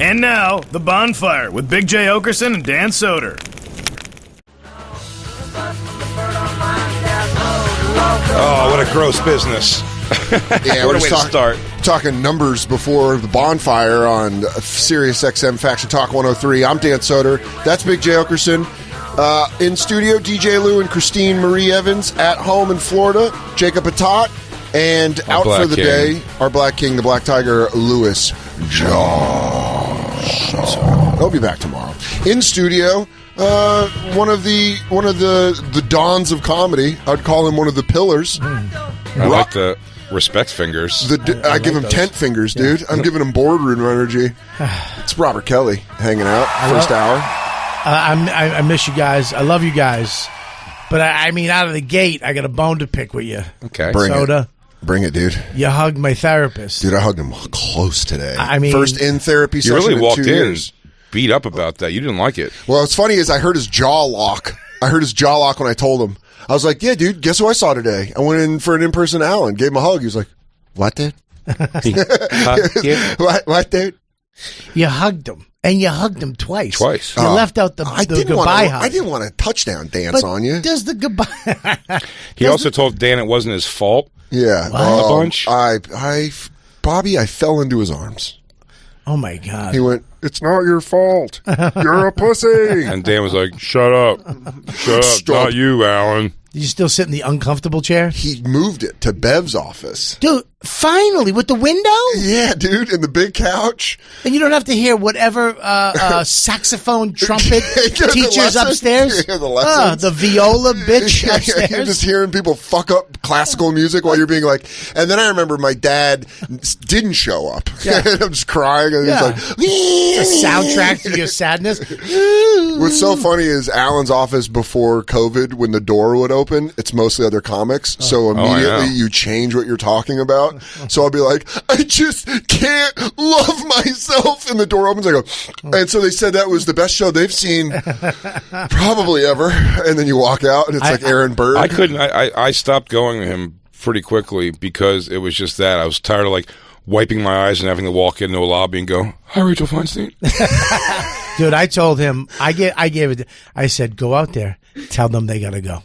And now, The Bonfire with Big J. Okerson and Dan Soder. Oh, what a gross business. Yeah, what a way to start. Talking numbers before The Bonfire on Sirius XM Faction Talk 103. I'm Dan Soder. That's Big J. Okerson. In studio, DJ Lou and Christine Marie Evans. At home in Florida, Jacob Patat. And out for the day, our Black King, the Black Tiger, Louis Josh. He'll be back tomorrow. In studio, one of the dawns of comedy. I'd call him one of the pillars. I like the respect fingers. I give him tent fingers, dude. I'm giving him boardroom energy. It's Robert Kelly hanging out. First hour. I miss you guys. I love you guys. But I mean, out of the gate, I got a bone to pick with you. Okay. Bring it, dude. You hugged my therapist. Dude, I hugged him close today. I mean, first in therapy session you really walked in 2 years. Beat up about that. You didn't like it. Well, what's funny is I heard his jaw lock. When I told him. I was like, yeah, dude, guess who I saw today? I went in for an in-person Alan, gave him a hug. He was like, what, dude? What, dude? You hugged him. And you hugged him twice. You left out the goodbye hug. I didn't want a touchdown dance on you. Does the goodbye... He also told Dan it wasn't his fault. Yeah. A bunch. Bobby, I fell into his arms. Oh, my God. He went, it's not your fault. You're a pussy. And Dan was like, shut up. Shut up. Stop. Not you, Alan. Did you still sit in the uncomfortable chair? He moved it to Bev's office. Dude, finally, with the window? Yeah, dude, in the big couch. And you don't have to hear whatever saxophone, trumpet teachers upstairs? Yeah, the lessons. The viola bitch upstairs. You're just hearing people fuck up classical music while you're being like... And then I remember my dad didn't show up. Yeah. I'm just crying. And he's like... It's a soundtrack to your sadness. What's so funny is Alan's office before COVID, when the door would open, it's mostly other comics. So immediately you change what you're talking about. So I'll be like, I just can't love myself. And the door opens. I go, and so they said that was the best show they've seen probably ever. And then you walk out and it's like Aaron Burr. I couldn't. I stopped going to him pretty quickly because it was just that. I was tired of like wiping my eyes and having to walk into a lobby and go, hi, Rachel Feinstein. Dude, I told him, I said, go out there, tell them they got to go.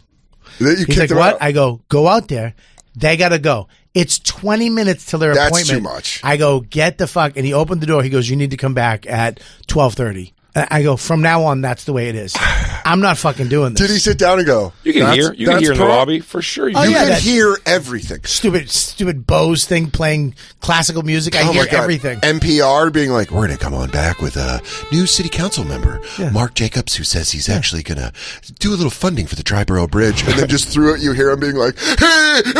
He's like, what? I go, go out there. They got to go. It's 20 minutes till their appointment. That's too much. I go, get the fuck. And he opened the door. He goes, you need to come back at 12:30. I go, from now on, that's the way it is. I'm not fucking doing this. Did he sit down and go? You can hear in the lobby for sure. You can hear everything. Stupid Bose thing playing classical music. I hear everything. NPR being like, we're going to come on back with a new city council member, Mark Jacobs, who says he's actually going to do a little funding for the Triborough Bridge. And then just through it, you hear him being like, hey, me.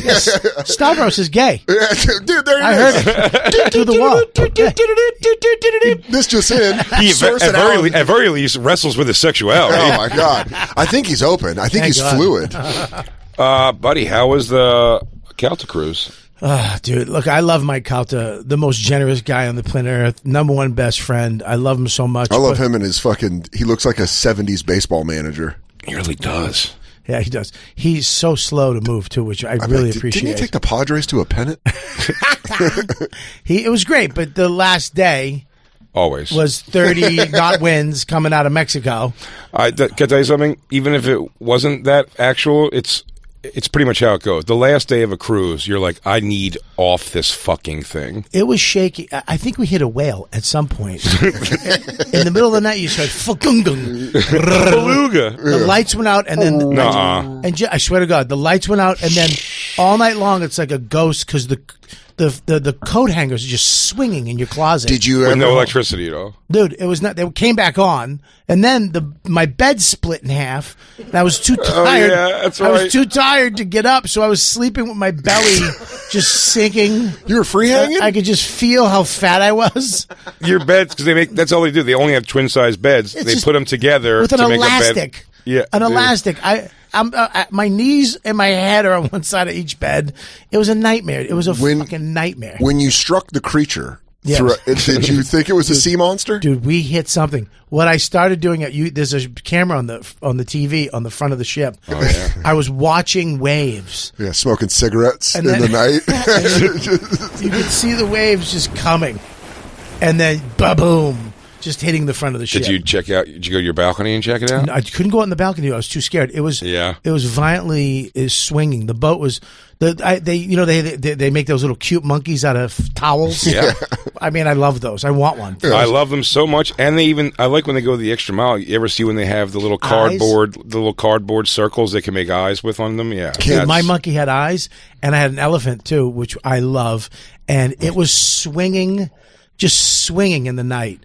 Yes. Stavros is gay. Dude, there I heard it. Through the wall. This just in. He, at very least, wrestles with his sexuality. Oh, my God. I think he's open. I think he's fluid. Buddy, how was the Calta cruise? Dude, look, I love Mike Calta, the most generous guy on the planet Earth, number one best friend. I love him so much. I love him and his he looks like a 70s baseball manager. He really does. Yeah, he does. He's so slow to move, too, which I really appreciate. Didn't he take the Padres to a pennant? It was great, but the last day... Always. Was 30 not wins coming out of Mexico. Can I tell you something? Even if it wasn't that actual, it's pretty much how it goes. The last day of a cruise, you're like, I need off this fucking thing. It was shaky. I think we hit a whale at some point. In the middle of the night, you said, Beluga. The lights went out, and then... And I swear to God, the lights went out, and then all night long, it's like a ghost, because the coat hangers are just swinging in your closet. Did you with no electricity at all? Dude, it was not. They came back on, and then my bed split in half. And I was too tired. Oh, yeah, that's right. I was too tired to get up, so I was sleeping with my belly just sinking. You were free hanging? I could just feel how fat I was. Your beds, because that's all they do. They only have twin size beds. They put them together with an elastic. Yeah, an elastic. I'm my knees and my head are on one side of each bed. It was a nightmare. It was a fucking nightmare. When you struck the creature, did you think it was a sea monster? Dude, we hit something. What I started doing there's a camera on the TV on the front of the ship. Oh, yeah. I was watching waves. Yeah, smoking cigarettes in the night. You could see the waves just coming. and then boom, just hitting the front of the ship. Did you check out? Did you go to your balcony and check it out? No, I couldn't go out in the balcony. I was too scared. It was violently swinging. The boat was they make those little cute monkeys out of towels. Yeah, I mean, I love those. I want one. I love them so much, and I like when they go the extra mile. You ever see when they have the little cardboard circles they can make eyes with on them? Yeah, my monkey had eyes, and I had an elephant too, which I love, and it was swinging. Just swinging in the night.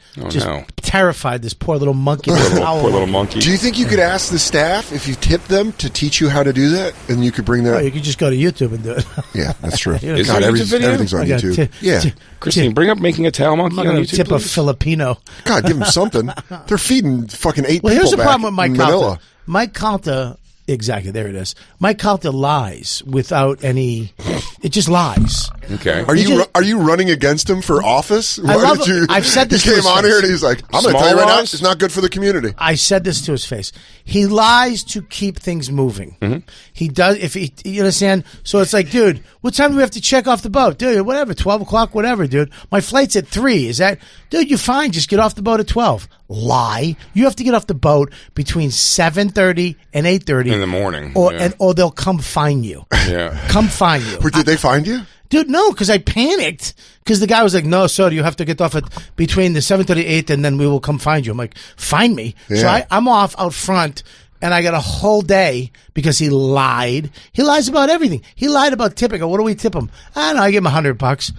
Terrified this poor little monkey. Poor little monkey. Do you think you could ask the staff if you tip them to teach you how to do that, and you could bring that? Oh, you could just go to YouTube and do it. Yeah, that's true. Is there a YouTube video? Everything's on YouTube. Christine, bring up making a towel monkey on YouTube. Tip a Filipino. God, give them something. They're feeding fucking 8 people. Well, here's the problem with Mike Calta. Mike Calta. Exactly, there it is. Mike Calta lies without any. It just lies. Okay. Are you running against him for office? I've said this. He came on here and he's like, "I'm going to tell you right now, it's not good for the community." I said this to his face. He lies to keep things moving. Mm-hmm. He does. You understand? So it's like, dude, what time do we have to check off the boat, dude? Whatever, 12 o'clock, whatever, dude. My flight's at 3. Is that, dude? You're fine. Just get off the boat at 12. Lie. You have to get off the boat between 7:30 and 8:30 in the morning, or they'll come find you. Yeah, come find you. Did they find you? Dude, no, because I panicked. Because the guy was like, "No, sir, you have to get off at between the 7:30 and 8, and then we will come find you." I'm like, "Find me." Yeah. So I'm off out front, and I got a whole day because he lied. He lies about everything. He lied about tipping. What do we tip him? I don't know. I give him $100.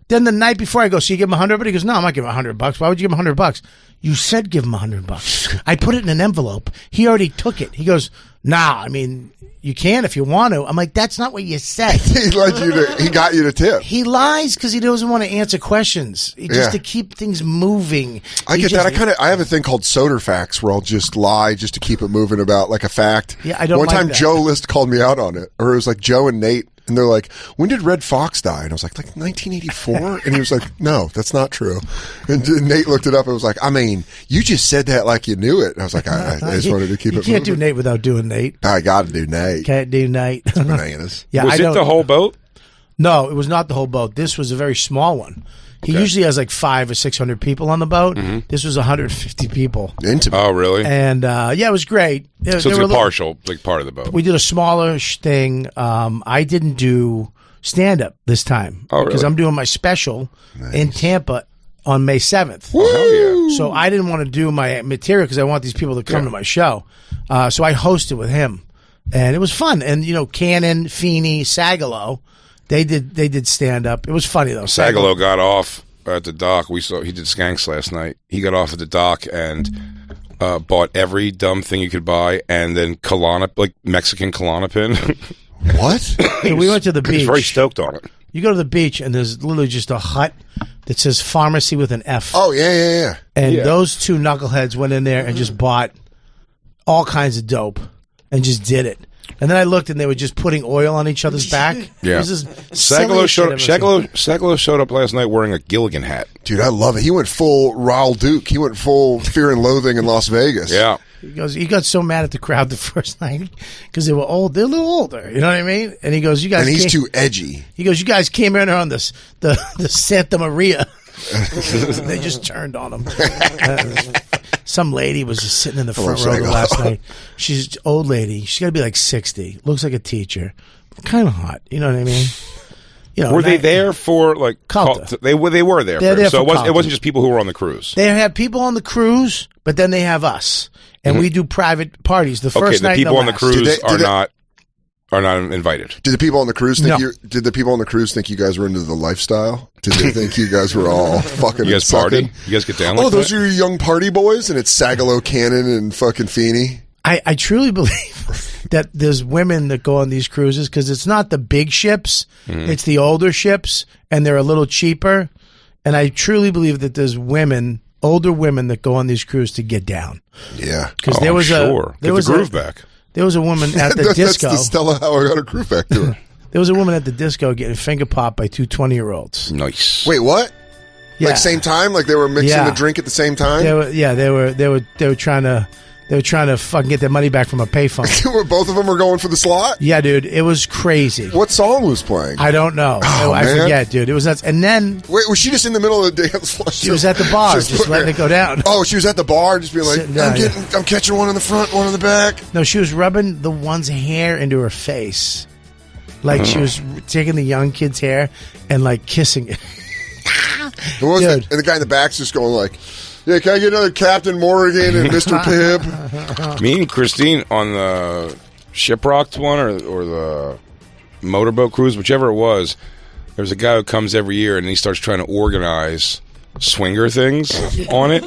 Then the night before I go, so you give him $100? But he goes, "No, I'm not giving him $100. Why would you give him $100? You said give him $100. I put it in an envelope. He already took it." He goes, "Nah, I mean, you can if you want to." I'm like, "That's not what you said." He got you to tip. He lies because he doesn't want to answer questions. Just to keep things moving. I get that. I have a thing called Soder facts where I'll just lie just to keep it moving about like a fact. Yeah, I don't. One time that. Joe List called me out on it, or it was like Joe and Nate. And they're like, "When did Red Fox die?" And I was like 1984? And he was like, "No, that's not true." And Nate looked it up and was like, "I mean, you just said that like you knew it." And I was like, I just wanted to keep it moving. You can't do Nate without doing Nate. I got to do Nate. Can't do Nate. It's bananas. Yeah, was it the whole boat? No, it was not the whole boat. This was a very small one. He usually has like 500 or 600 people on the boat. Mm-hmm. This was 150 people. Intimate. Oh, really? And it was great. So it's a partial, like part of the boat. We did a smaller thing. I didn't do stand-up this time because I'm doing my special in Tampa on May 7th. Oh, yeah. So I didn't want to do my material because I want these people to come to my show. So I hosted with him, and it was fun. And Cannon, Feeney, Sagalo, they did stand-up. It was funny though. Sagalo got off at the dock. He did Skanks last night. He got off at the dock and bought every dumb thing you could buy, and then Mexican Klonopin. What? So we went to the beach. He's very stoked on it. You go to the beach, and there's literally just a hut that says pharmacy with an F. Oh, yeah. And those two knuckleheads went in there and just bought all kinds of dope and just did it. And then I looked, and they were just putting oil on each other's back. Yeah. Sagalo showed up last night wearing a Gilligan hat. Dude, I love it. He went full Raul Duke. He went full Fear and Loathing in Las Vegas. Yeah. He got so mad at the crowd the first night because they were old. They're a little older. You know what I mean? And he goes, "You guys." And he's too edgy. He goes, "You guys came in on the Santa Maria." They just turned on him. Some lady was just sitting in the front row last night. She's an old lady. She's got to be like 60. Looks like a teacher. Kind of hot. You know what I mean? Were they there for Calta? They were there. They're there so for it wasn't just people who were on the cruise. They have people on the cruise, but then they have us, and we do private parties. The first night, the people on the cruise are not invited. Did the people on the cruise think you guys were into the lifestyle? Did they think you guys were all fucking? You guys party? You guys get down? Those are your young party boys, and it's Sagalo, Cannon, and fucking Feeney. I truly believe that there's women that go on these cruises because it's not the big ships, it's the older ships, and they're a little cheaper. And I truly believe that there's older women that go on these cruises to get down. Yeah, because there was get the groove back. There was a woman at the disco. That's the Stella how I got her groove back to her. There was a woman at the disco getting finger popped by two 20-year-olds. Nice. Wait, what? Yeah. Like same time? Like they were mixing the drink at the same time? They were They were trying to fucking get their money back from a payphone. Both of them were going for the slot? Yeah, dude. It was crazy. What song was playing? I don't know. I forget, dude. It was nuts. And then... Wait, was she just in the middle of the dance floor? She was at the bar, just letting it go down. Oh, she was at the bar, just being like, I'm catching one in the front, one in the back. No, she was rubbing the one's hair into her face. Like she was taking the young kid's hair and like kissing it. And the guy in the back's just going like, yeah, can I get another Captain Morgan and Mr. Pibb? Me and Christine on the Shiprocked one or the motorboat cruise, whichever it was, there's a guy who comes every year and he starts trying to organize swinger things on it.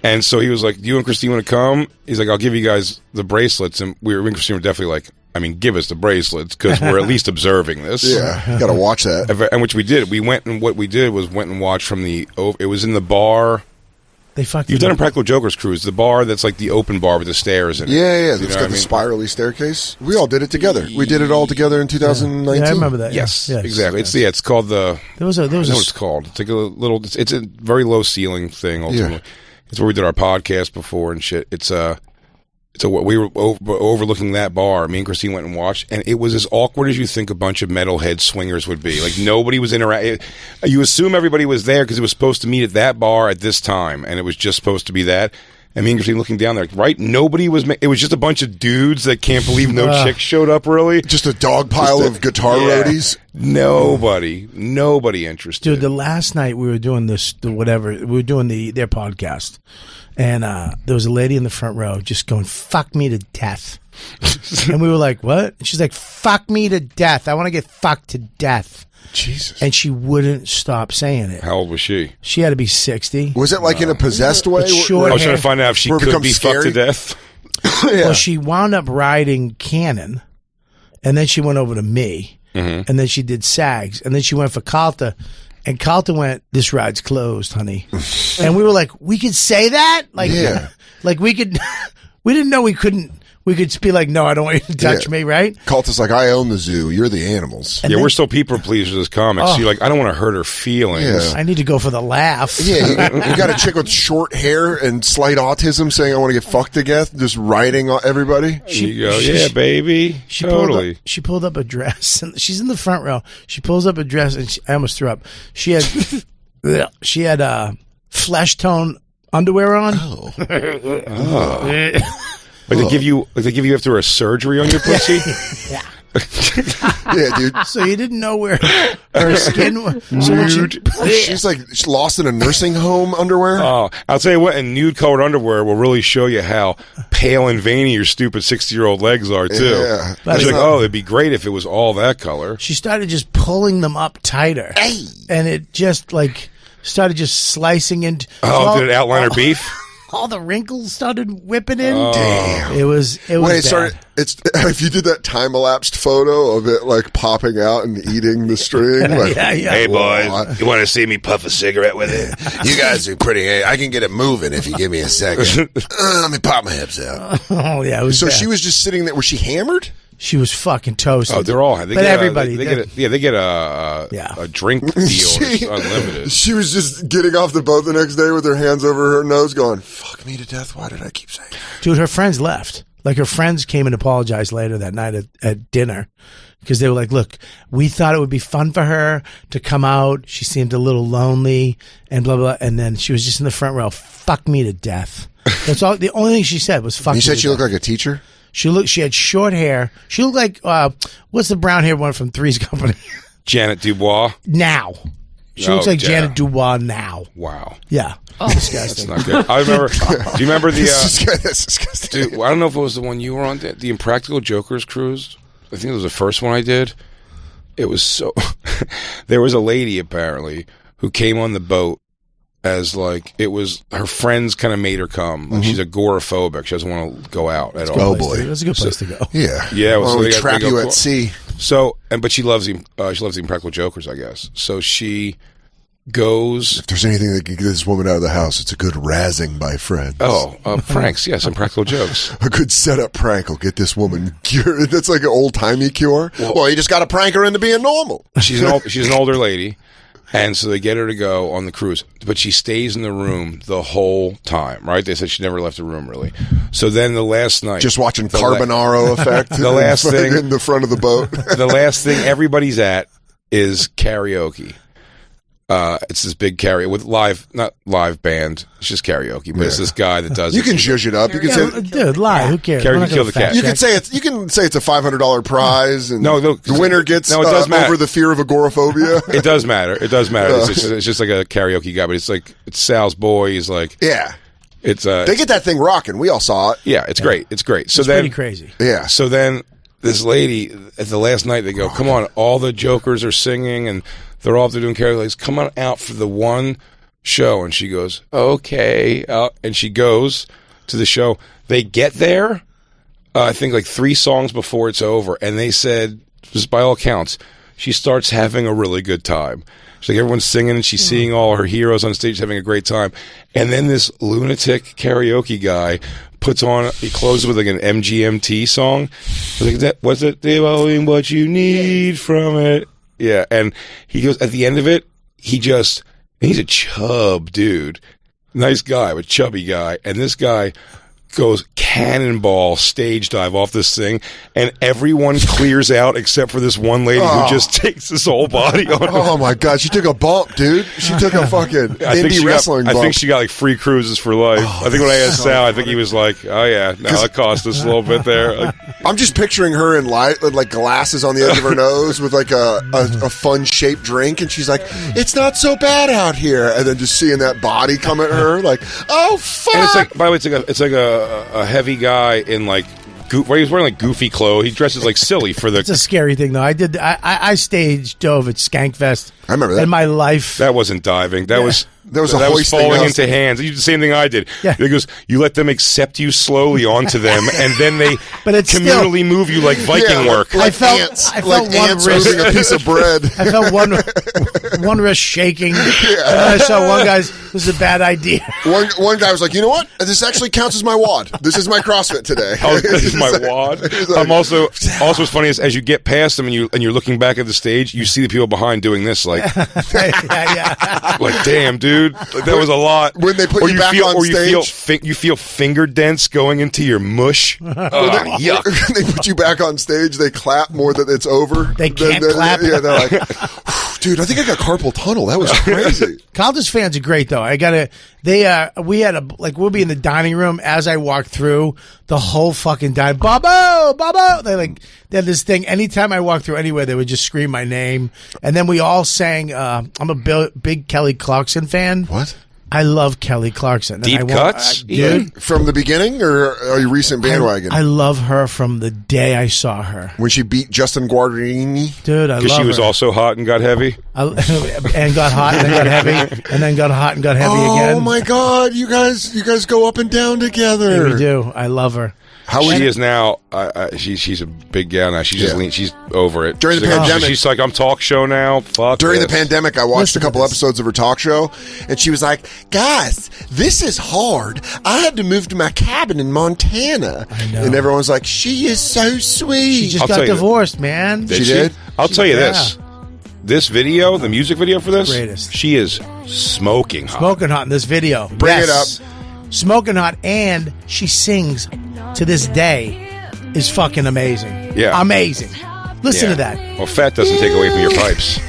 And so he was like, you and Christine want to come? He's like, I'll give you guys the bracelets. And me and Christine were definitely like, I mean, give us the bracelets because we're at least observing this. Yeah, got to watch that. And which we did. We went and what we did was went and watched from the, it was in the bar. You've done a Practical Jokers cruise, the bar that's like the open bar with the stairs in it. Yeah. It's got the spirally staircase. We all did it together. We did it all together in 2019. Yeah, I remember that. Yes, exactly. It's called the. I know what it's called. It's like a little. It's a very low ceiling thing. Ultimately, it's where we did our podcast before and shit. So we were overlooking that bar. Me and Christine went and watched, and it was as awkward as you think a bunch of metalhead swingers would be. Like nobody was interacting. You assume everybody was there because it was supposed to meet at that bar at this time, and it was just supposed to be that. And me and Christine looking down there, like, right? Nobody was. It was just a bunch of dudes that can't believe no chicks showed up. Really, just a dog pile of guitar roadies. Nobody interested. Dude, the last night we were doing their podcast. And there was a lady in the front row just going, fuck me to death. And we were like, what? And she's like, fuck me to death. I want to get fucked to death. Jesus. And she wouldn't stop saying it. How old was she? She had to be 60. Was it like in a possessed way? I was trying to find out if she could be fucked to death. Well, she wound up riding Cannon. And then she went over to me. Mm-hmm. And then she did Sags. And then she went for Calta. And Carlton went, this ride's closed, honey. And we were like, we could say that? Like, like we could, we didn't know we couldn't, we could just be like, no, I don't want you to touch me, right? Carlton's like, I own the zoo. You're the animals. And we're still people pleasers as comics. So you're like, I don't want to hurt her feelings. Yeah. I need to go for the laugh. Yeah, you got a chick with short hair and slight autism saying, I want to get fucked to death, just riding everybody. You go, yeah, baby. Totally. She pulled up a dress. And she's in the front row. She pulls up a dress, and I almost threw up. She had flesh tone underwear on. Like they give you after a surgery on your pussy? Yeah, dude. So you didn't know where her skin was. So she's like lost in a nursing home underwear. Oh, I'll tell you what, and nude colored underwear will really show you how pale and veiny your stupid 60-year-old legs are too. Yeah. She's like, oh, it'd be great if it was all that color. She started just pulling them up tighter. Hey. And it just like started just slicing into. Did it outline her beef? All the wrinkles started whipping in. Oh. Damn. It was bad. If you did that time elapsed photo of it like popping out and eating the string. Like, yeah. Hey boys, you want to see me puff a cigarette with it? You guys are pretty. I can get it moving if you give me a second. Let me pop my hips out. Oh yeah. It was so bad. She was just sitting there. Was she hammered? She was fucking toasted. Oh, they're all. Everybody. They get a drink deal. Unlimited. She was just getting off the boat the next day with her hands over her nose, going, "Fuck me to death." Why did I keep saying that? Dude, her friends left. Like her friends came and apologized later that night at dinner because they were like, "Look, we thought it would be fun for her to come out. She seemed a little lonely and blah blah." And then she was just in the front row. Fuck me to death. That's all. The only thing she said was "fuck." You me said to she death. looked like a teacher. She had short hair. She looked like what's the brown hair one from Three's Company? Janet Dubois. Now. She looks like Janet Dubois now. Wow. Yeah. Disgusting. That's not good. I remember. Do you remember the? That's disgusting. Dude, I don't know if it was the one you were on. The Impractical Jokers cruise. I think it was the first one I did. It was so. There was a lady apparently who came on the boat as like it was her friends kind of made her come. Like she's agoraphobic. She doesn't want to go out at all. Oh boy, that's a good place to go. Yeah. Well, we trap you at sea. So, but she loves the Impractical Jokers, I guess. So she goes. If there's anything that can get this woman out of the house, it's a good razzing by friends. Oh, pranks. Yes, Impractical Jokes. A good setup prank will get this woman cured. That's like an old timey cure. Well, you just got to prank her into being normal. She's an older lady. And so they get her to go on the cruise, but she stays in the room the whole time, right? They said she never left the room, really. So then the last night... Just watching Carbonaro effect the last thing in the front of the boat. The last thing everybody's at is karaoke. It's this big karaoke with not live band. It's just karaoke, but it's this guy that does. You can zhuzh it up. You can say, "Dude, live. Who cares?" Karaoke kill the cat. You can say it's a $500 prize, and the winner gets it does matter. over the fear of agoraphobia. It does matter. It does matter. It's just like a karaoke guy, but it's Sal's boy. He's like, yeah. It's they get that thing rocking. We all saw it. Yeah, it's great. It's great. So it's then, pretty crazy. Yeah. So then this lady at the last night, they go, "Come on, all the jokers are singing and." They're all doing karaoke. Come on out for the one show. And she goes, okay. And she goes to the show. They get there, I think like 3 songs before it's over. And they said, just by all accounts, she starts having a really good time. She's like, everyone's singing and she's seeing all her heroes on stage having a great time. And then this lunatic karaoke guy puts on, he closes with like an MGMT song. Like, that was it? What you need from it. Yeah, and he goes, at the end of it, he's a chub dude. Nice guy, but chubby guy. And this guy goes cannonball stage dive off this thing, and everyone clears out except for this one lady who just takes his whole body on. Oh my god, she took a bump, dude. She took a fucking indie wrestling bump. I think she got like free cruises for life. I think when I asked Sal, I think he was like, "Oh yeah, no, it cost us a little bit there." Like, I'm just picturing her in light, with like glasses on the edge of her nose, with like a fun shaped drink, and she's like, "It's not so bad out here," and then just seeing that body come at her, like, "Oh fuck!" And it's like, by the way, it's like a heavy guy in like he's wearing like goofy clothes. He dresses like silly for the. It's a scary thing though. I stage dove at Skankfest. I remember that in my life. That wasn't diving. That was falling into hands. You did the same thing I did. Yeah. It goes, you let them accept you slowly onto them, and then they communally move you like Viking work. Like I felt one ants wrist, a piece of bread. I felt one wrist shaking. And I saw one guy's. This is a bad idea. One guy was like, you know what? This actually counts as my WOD. This is my CrossFit today. Oh, this is my WOD. Like, I'm also what's funny is as you get past them and you're looking back at the stage, you see the people behind doing this, like, like, damn, dude, like, that was a lot. When they put you back on stage, you feel finger dents going into your mush. Yuck. When they put you back on stage, they clap more that it's over. They can't clap. Yeah, they're like, dude, I think I got carpal tunnel. That was crazy. College fans are great though. We'll be in the dining room as I walk through the whole fucking dining. Bobo. They had this thing. Anytime I walk through anywhere, they would just scream my name. And then we all sang. I'm a big Kelly Clarkson fan. What? I love Kelly Clarkson. Deep cuts? Dude. From the beginning, or are you recent bandwagon? I love her from the day I saw her. When she beat Justin Guarini? Dude, I love her. Because she was also hot and got heavy? And got hot and then got heavy. And then got hot and got heavy again. Oh my God, you guys go up and down together. Yeah, we do. I love her. She is now. She's a big gal now. She's just lean. She's over it. During the pandemic, she's like, I'm talk show now. Fuck. During the pandemic, I watched a couple episodes of her talk show, and she was like, "Guys, this is hard. I had to move to my cabin in Montana." I know. And everyone's like, "She is so sweet." She just got divorced, man. She did. I'll tell you this. This video, the music video for this, greatest. She is smoking hot. Smoking hot in this video. Bring it up. Smoking hot, and she sings to this day is fucking amazing. Yeah. Amazing. Listen to that. Well, fat doesn't take away from your pipes.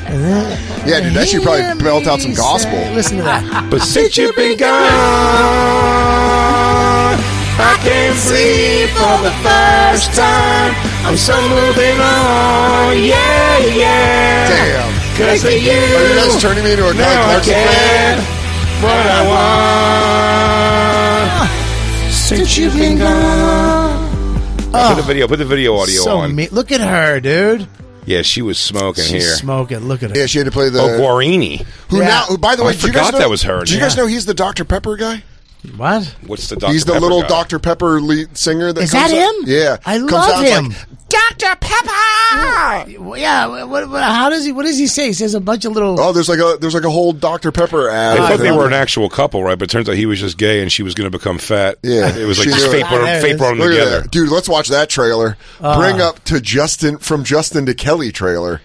Yeah, dude, that should probably belt out some gospel. Listen to that. But since you've been gone, I can't sleep for the first time. I'm so moving on, yeah. Damn. Cause of you. Are you guys turning me into a Kelly Clarkson fan? What I want. Since you've been gone. Put the video audio on. Look at her, dude. Yeah, she was smoking She's here. smoking. Look at her. Yeah, she had to play the Guarini. Who by the way, I forgot that was her. Do you guys know he's the Dr. Pepper guy? What? What's the Dr. He's the Pepper little guy? Dr. Pepper lead singer. Is that him? Yeah, I love him. Like, Dr. Pepper. Yeah. How does he? What does he say? He says a bunch of little. Oh, there's like a whole Dr. Pepper ad. I thought they were an actual couple, right? But it turns out he was just gay and she was going to become fat. Yeah, it was like just fate brought them together. Dude, let's watch that trailer. Bring up to Justin to Kelly trailer.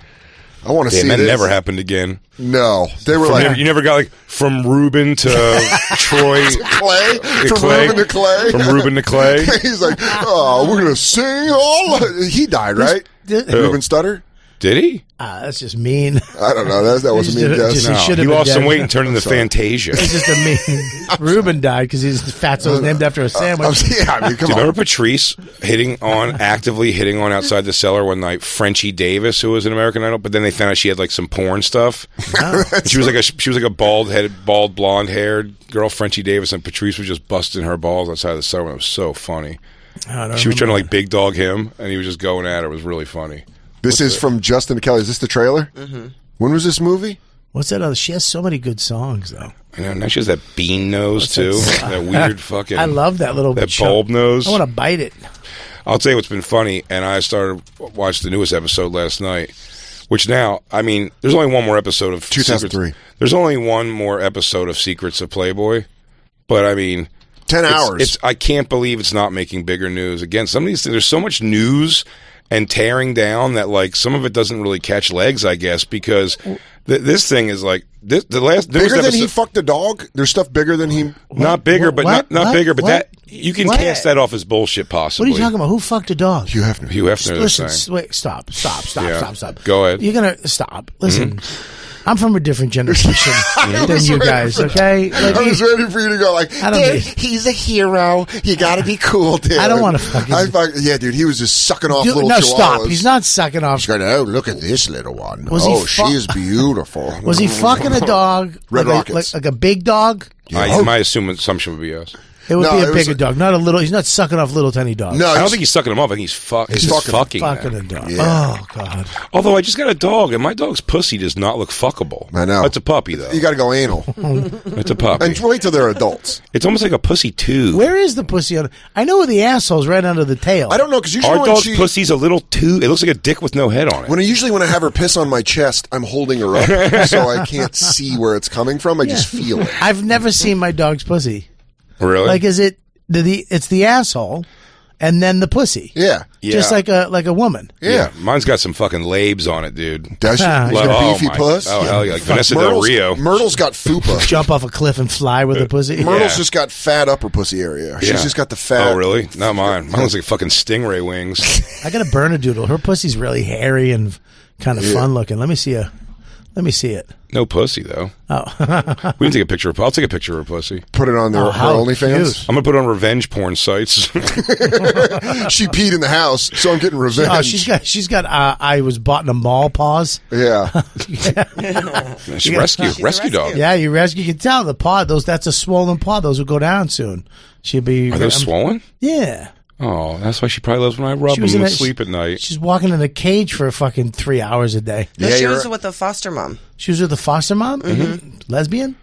I want to see that this. never happened again. No. They were like... You never got like from Ruben to Troy. Clay? From Ruben to Clay? From Ruben to Clay. He's like, oh, we're going to sing all... He died, right? Ruben Stutter? Did he? That's just mean. I don't know. That was a mean guess. He lost some weight and turned into Fantasia. It's just a mean. Ruben died because he's fat, so it was named after a sandwich. Come on. Remember Patrice actively hitting on outside the cellar one night? Frenchie Davis, who was an American Idol, but then they found out she had like some porn stuff. No. She was like a bald blonde haired girl, Frenchie Davis, and Patrice was just busting her balls outside the cellar. It was so funny. She was trying to like big dog him, and he was just going at her. It was really funny. This is from Justin Kelly. Is this the trailer? Mm-hmm. When was this movie? What's that other? She has so many good songs, though. I know. Now she has that bean nose, too. That weird fucking... I love that little... That bulb nose. I want to bite it. I'll tell you what's been funny, and I started watching the newest episode last night, which now, I mean, there's only one more episode of... 2003. There's only one more episode of Secrets of Playboy, but I mean... 10 hours. I can't believe it's not making bigger news. Again, some of these things, there's so much news... and tearing down that like some of it doesn't really catch legs, I guess, because this thing is like the last bigger than episode, he fucked a dog. There's stuff bigger than he. Not bigger, but not bigger, but that you can cast that off as bullshit. Possibly. What are you talking about? Who fucked a dog? Hugh Hefner. Listen, wait, stop. Go ahead. You're gonna stop. Listen. Mm-hmm. I'm from a different generation than you guys, okay? Like, I was ready for you to go like, dude, he's a hero. You got to be cool, dude. I don't want to fucking... yeah, dude, he was just sucking off little chihuahuas. No, stop. He's not sucking off. He's going, oh, look at this little one. She is beautiful. Was he fucking a dog? Red Rockets. Like a big dog? Yeah. My assumption would be yes. It would be a bigger dog, not a little. He's not sucking off little tiny dogs. No, I don't think he's sucking them off. I think he's fucking a dog. Yeah. Oh God! Although I just got a dog, and my dog's pussy does not look fuckable. I know. It's a puppy though. You got to go anal. It's a puppy. And wait till they're adults. It's almost like a pussy tube. Where is the pussy? I know where the asshole's right under the tail. I don't know because usually our dog's pussy's a little tube. It looks like a dick with no head on it. When I have her piss on my chest, I'm holding her up so I can't see where it's coming from. I just feel it. I've never seen my dog's pussy. Really? Like, is it? It's the asshole, and then the pussy. Yeah. Just like a woman. Yeah. Mine's got some fucking labes on it, dude. Does she? She's got a beefy puss? Oh, hell yeah. Like Vanessa Del Rio. Myrtle's got fupa. Jump off a cliff and fly with a pussy. Myrtle's just got fat upper pussy area. She's just got the fat. Oh, really? Not mine. Mine looks like fucking stingray wings. I got a Bernedoodle. Her pussy's really hairy and kind of fun looking. Let me see it. No pussy, though. Oh. We can take a picture of... I'll take a picture of her pussy. Put it on her OnlyFans? I'm going to put it on revenge porn sites. She peed in the house, so I'm getting revenge. Oh, she's got I was bought in a mall paws. Yeah. Nice rescue dog. Yeah, you can tell the paw, that's a swollen paw. Those will go down soon. She'll be... Are those swollen? Yeah. Oh, that's why she probably loves when I rub them to sleep at night. She's walking in a cage for fucking 3 hours a day. No, she was with a foster mom. She was with a foster mom? Mm-hmm. Lesbian?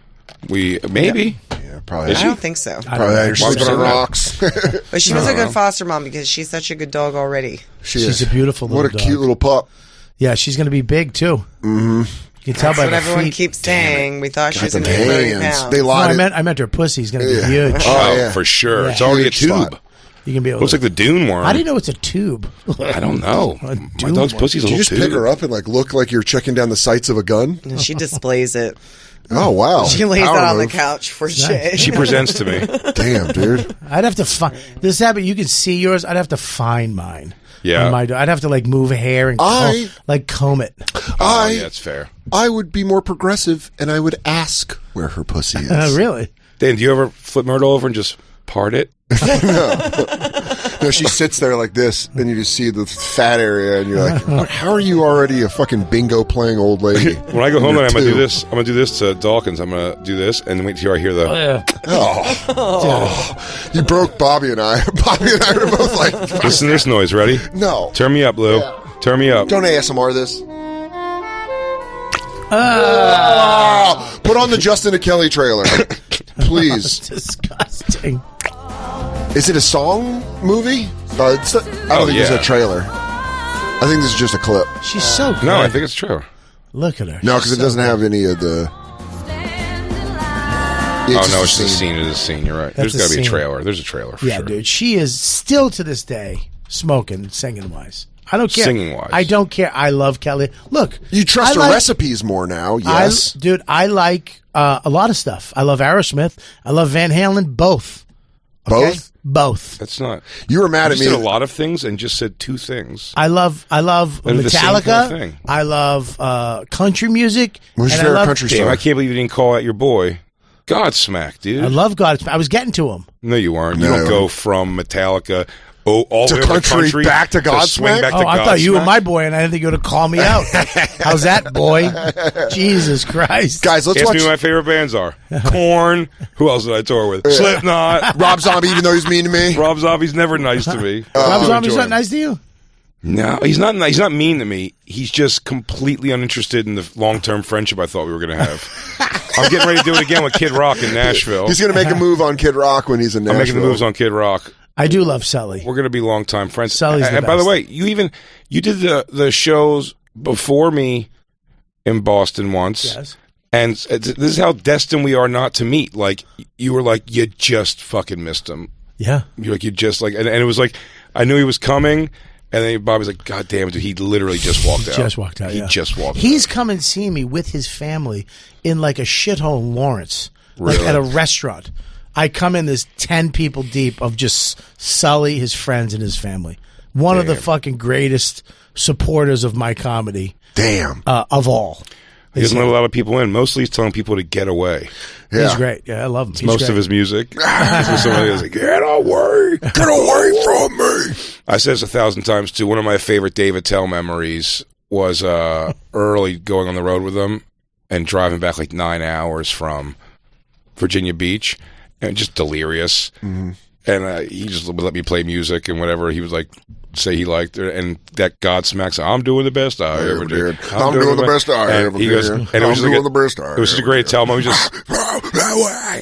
Maybe. Yeah, probably. I don't think so. Probably sleeping on rocks. But she was a good foster mom because she's such a good dog already. She's a beautiful little dog. What a cute little pup. Yeah, she's going to be big, too. Mm-hmm. You can tell by what the everyone feet. keeps saying. We thought she was going to be 30 pounds. They lied. No, I meant her pussy's going to be huge. Oh, yeah. For sure. Yeah. It's already a tube. You can be able looks like the dune worm. How do you know it's a tube? I don't know. My dog's pussy's a little tube. Do you just pick her up and look like you're checking down the sights of a gun? And she displays it. Oh, wow. She lays it on the couch for shit. She presents to me. Damn, dude. I'd have to find this habit. You can see yours. I'd have to find mine. Yeah. I'd have to move hair and comb it. Yeah, that's fair. I would be more progressive and I would ask where her pussy is. Really? Dan, do you ever flip Myrtle over and just part it? No, she sits there like this, and you just see the fat area, and you're like, "How are you already a fucking bingo playing old lady?" When I go home, I'm gonna do this. I'm gonna do this to Dawkins. I'm gonna do this, and then wait till I hear the. You broke Bobby and I. Bobby and I were both like, "Listen to this noise. Ready? No. Turn me up, Lou. Yeah. Turn me up. Don't ASMR this." Put on the Justin and Kelly trailer, please. Disgusting. Is it a song movie? I don't think it's a trailer. I think this is just a clip. She's so good. No, I think it's true. Look at her. No, because it doesn't have any of the... It's just a scene. It is a scene. You're right. There's got to be a trailer. There's a trailer for sure. Yeah, dude. She is still to this day smoking, singing-wise. I don't care. Singing wise. I don't care. I love Kelly. Look. You trust her recipes more now, yes. Dude, I like a lot of stuff. I love Aerosmith. I love Van Halen, both. Okay? Both. That's not. You were mad at me. You said a lot of things and just said two things. I love Metallica. Kind of thing. I love country music. What's your favorite country song? I can't believe you didn't call out your boy. Godsmack, dude. I love Godsmack. I was getting to him. No, you weren't. You don't go from Metallica all the way to country back to Godsmack. I thought you were my boy, and I didn't think you would call me out. How's that, boy? Jesus Christ, guys! Let's Ask watch. me who my favorite bands are. Korn. Who else did I tour with? Slipknot. Rob Zombie, even though he's mean to me. Rob Zombie's never nice to me. Rob Zombie's not nice to you. No, he's not. He's not mean to me. He's just completely uninterested in the long-term friendship I thought we were going to have. I'm getting ready to do it again with Kid Rock in Nashville. He's going to make a move on Kid Rock when he's in Nashville. I'm making the moves on Kid Rock. I do love Sully. We're going to be longtime friends. Sully's the and by the way, you did the shows before me in Boston once. Yes. And this is how destined we are not to meet. Like, you were like, you just fucking missed him. Yeah. You're like, you just like, and it was like, I knew he was coming. And then Bobby's like, God damn it, dude. He literally just walked out. Just walked out, He just walked out. He's come and seen me with his family in like a shithole in Lawrence. Really? Like at a restaurant. I come in, there's 10 people deep of just Sully, his friends, and his family. One of the fucking greatest supporters of my comedy. Damn. Of all. He doesn't let a lot of people in. Mostly he's telling people to get away. Yeah. He's great. Yeah, I love him. It's most of his music. Somebody is like, get away from me. I said this 1,000 times too. One of my favorite Dave Attell memories was early going on the road with him and driving back like 9 hours from Virginia Beach and just delirious. Mm-hmm. And he just would let me play music and whatever he was like. Say he liked it, and that Godsmack said, I'm doing the best I ever did. I'm doing the best I ever did. And it was doing the best I ever did. It was such a great tell him.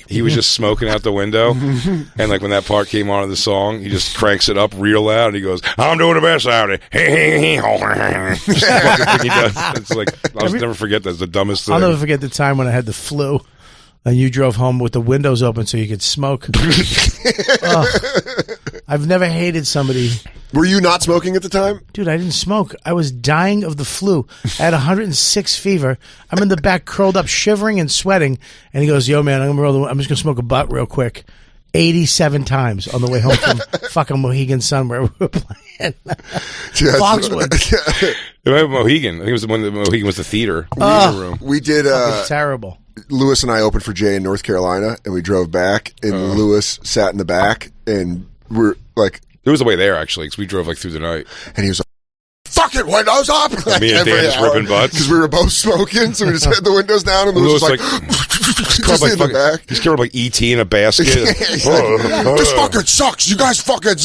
He was just smoking out the window, and like when that part came on of the song, he just cranks it up real loud, and he goes, I'm doing the best I ever did. Just the fucking thing he does. It's like, I'll never forget that. It's the dumbest thing. I'll never forget the time when I had the flu. And you drove home with the windows open so you could smoke. I've never hated somebody. Were you not smoking at the time? Dude, I didn't smoke. I was dying of the flu. I had 106 fever. I'm in the back curled up, shivering and sweating. And he goes, yo, man, I'm just going to smoke a butt real quick. 87 times on the way home from fucking Mohegan Sun where we were playing. Foxwood. Mohegan. I think it was the one that Mohegan was the theater room. We did. Terrible. Lewis and I opened for Jay in North Carolina, and we drove back, and Lewis sat in the back, and we're like... It was the way there, actually, because we drove like through the night. And he was like, fuck it, windows up! Like, me and Dan just ripping butts. Because we were both smoking, so we just had the windows down, and Lewis was like just in the back. He's carried like E.T. in a basket. This fucking sucks. You guys fucking...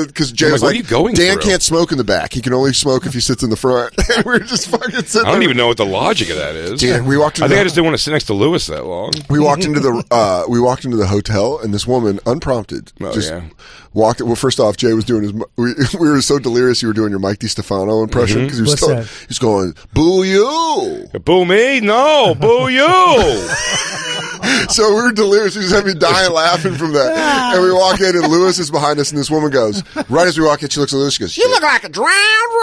Because Jay was like, like, what are you going Dan through? can't smoke in the back. He can only smoke if he sits in the front. And we were just fucking sitting I don't even know what the logic of that is. Dan, we walked into I think I just didn't want to sit next to Lewis that long. We walked into the hotel, and this woman, unprompted, walked. Well, first off, Jay was doing his. We were so delirious. You were doing your Mike DiStefano impression because he was he's going, "Boo you, boo me, no, boo you." So we were delirious. We just had me dying laughing from that. And we walk in, and Lewis is behind us, and this woman goes, right as we walk in, she looks at Lewis. She goes, "You look like a drowned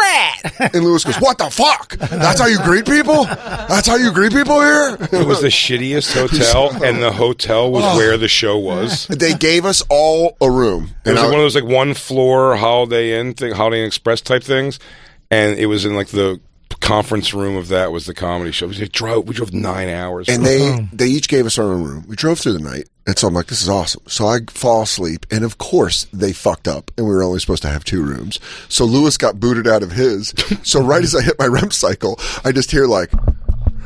rat." And Lewis goes, "What the fuck? That's how you greet people? That's how you greet people here?" It was the shittiest hotel, and the hotel was where the show was. They gave us all a room. It was like one of those like one floor Holiday Inn thing, Holiday Inn Express type things, and it was in like the conference room of that was the comedy show. We drove 9 hours, and they each gave us our own room. We drove through the night, and so I'm like, this is awesome. So I fall asleep, and of course they fucked up, and we were only supposed to have 2 rooms. So Lewis got booted out of his. So right as I hit my REM cycle, I just hear like,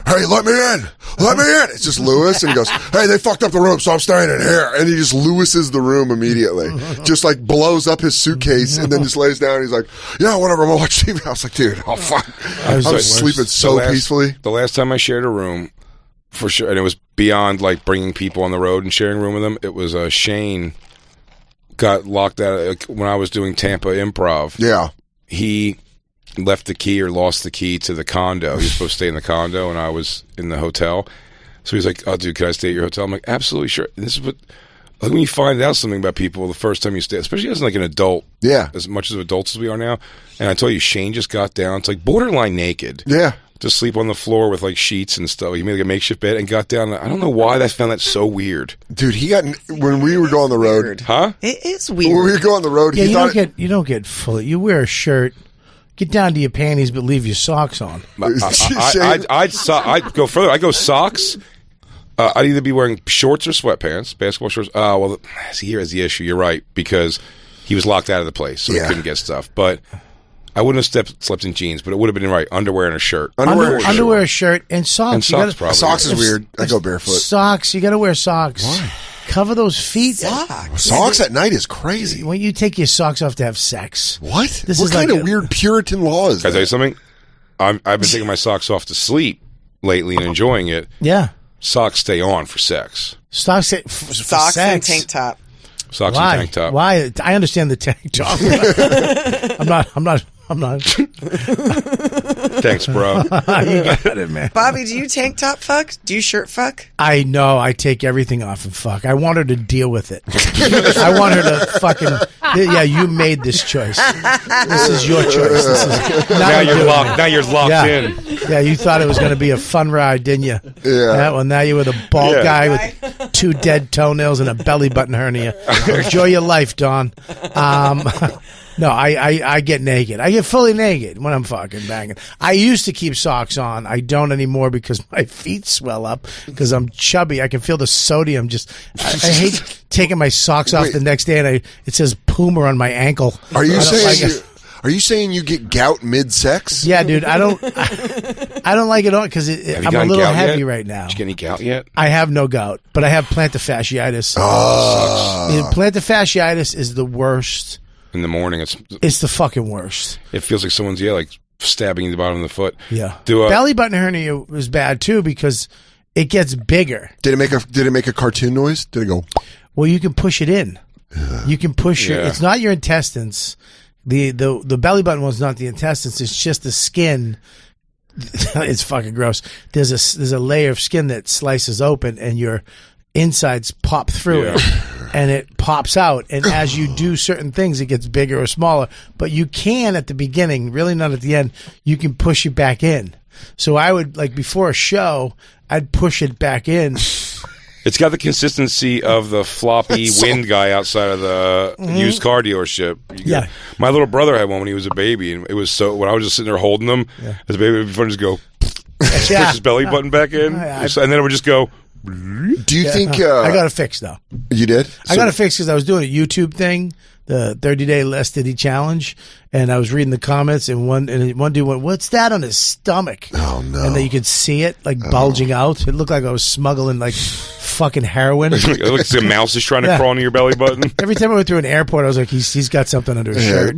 "Hey, let me in! Let me in!" It's just Lewis, and he goes, "Hey, they fucked up the room, so I'm staying in here." And he just Lewises the room immediately. Just like blows up his suitcase, and then just lays down, and he's like, "Yeah, whatever, I'm gonna watch TV." I was like, dude, oh fuck. I was sleeping so peacefully. The last time I shared a room, for sure, and it was beyond like bringing people on the road and sharing a room with them, it was Shane got locked out when I was doing Tampa Improv. Yeah. He left the key or lost the key to the condo. He was supposed to stay in the condo, and I was in the hotel. So he's like, "Oh, dude, can I stay at your hotel?" I'm like, "Absolutely, sure." And this is what Like when you find out something about people the first time you stay, especially as like an adult, as much as adults as we are now. And I tell you, Shane just got down. It's like borderline naked. Yeah. To sleep on the floor with like sheets and stuff. He made like a makeshift bed and got down. I don't know why I found that so weird. Dude, when we were going on the road. Weird. Huh? It is weird. When we were going on the road, you don't get full. You wear a shirt, get down to your panties, but leave your socks on. I'd go further. I go socks. I'd either be wearing shorts or sweatpants, basketball shorts. Well, here is the issue. You're right, because he was locked out of the place, so he couldn't get stuff. But I wouldn't have slept in jeans, but it would have been right. Underwear and a shirt. Underwear, a shirt, and socks. And socks, probably. Socks is weird. I go barefoot. Socks. You got to wear socks. Why? Cover those feet. Socks at night is crazy. When you take your socks off to have sex. What? What kind of weird Puritan law is that? Can I tell you something? I've been taking my socks off to sleep lately and enjoying it. Yeah. Socks stay on for sex. Socks and tank top. Socks and tank top. Why? I understand the tank top. I'm not. Thanks, bro. You got it, man. Bobby, do you tank top fuck? Do you shirt fuck? I know. I take everything off and fuck. I want her to deal with it. I want her to fucking. Yeah, you made this choice. This is your choice. Now you're locked in. Yeah, you thought it was going to be a fun ride, didn't you? Yeah. Well, now you're with a bald guy with 2 dead toenails and a belly button hernia. Enjoy your life, Don. No, I get naked. I get fully naked when I'm fucking banging. I used to keep socks on. I don't anymore because my feet swell up because I'm chubby. I can feel the sodium just... I hate taking my socks off the next day and it says Puma on my ankle. Are you saying you get gout mid-sex? Yeah, dude. I don't like it on because I'm a little heavy right now. Did you get any gout yet? I have no gout, but I have plantar fasciitis. Plantar fasciitis is the worst. In the morning, it's the fucking worst. It feels like someone's like stabbing you in the bottom of the foot. Yeah. Belly button hernia was bad too because it gets bigger. Did it make a cartoon noise? Did it go? Well, you can push it in. You can push it. It's not your intestines. The belly button one's not the intestines. It's just the skin. It's fucking gross. There's a layer of skin that slices open and your insides pop through it and it pops out, and as you do certain things it gets bigger or smaller, but you can at the beginning, really not at the end, you can push it back in. So I would, like, before a show I'd push it back in. It's got the consistency of the floppy wind guy outside of the used car dealership. My little brother had one when he was a baby, and it was so, when I was just sitting there holding him as a baby, it would be fun to just go push his belly button back in, and then it would just go. Do you think I got it fixed though? You did? I got it fixed because I was doing a YouTube thing, the 30-day less titty challenge, and I was reading the comments, and one dude went, "What's that on his stomach?" Oh no! And then you could see it like bulging out. It looked like I was smuggling like fucking heroin. It looks like a mouse is trying to crawl into your belly button. Every time I went through an airport, I was like, he's got something under his shirt.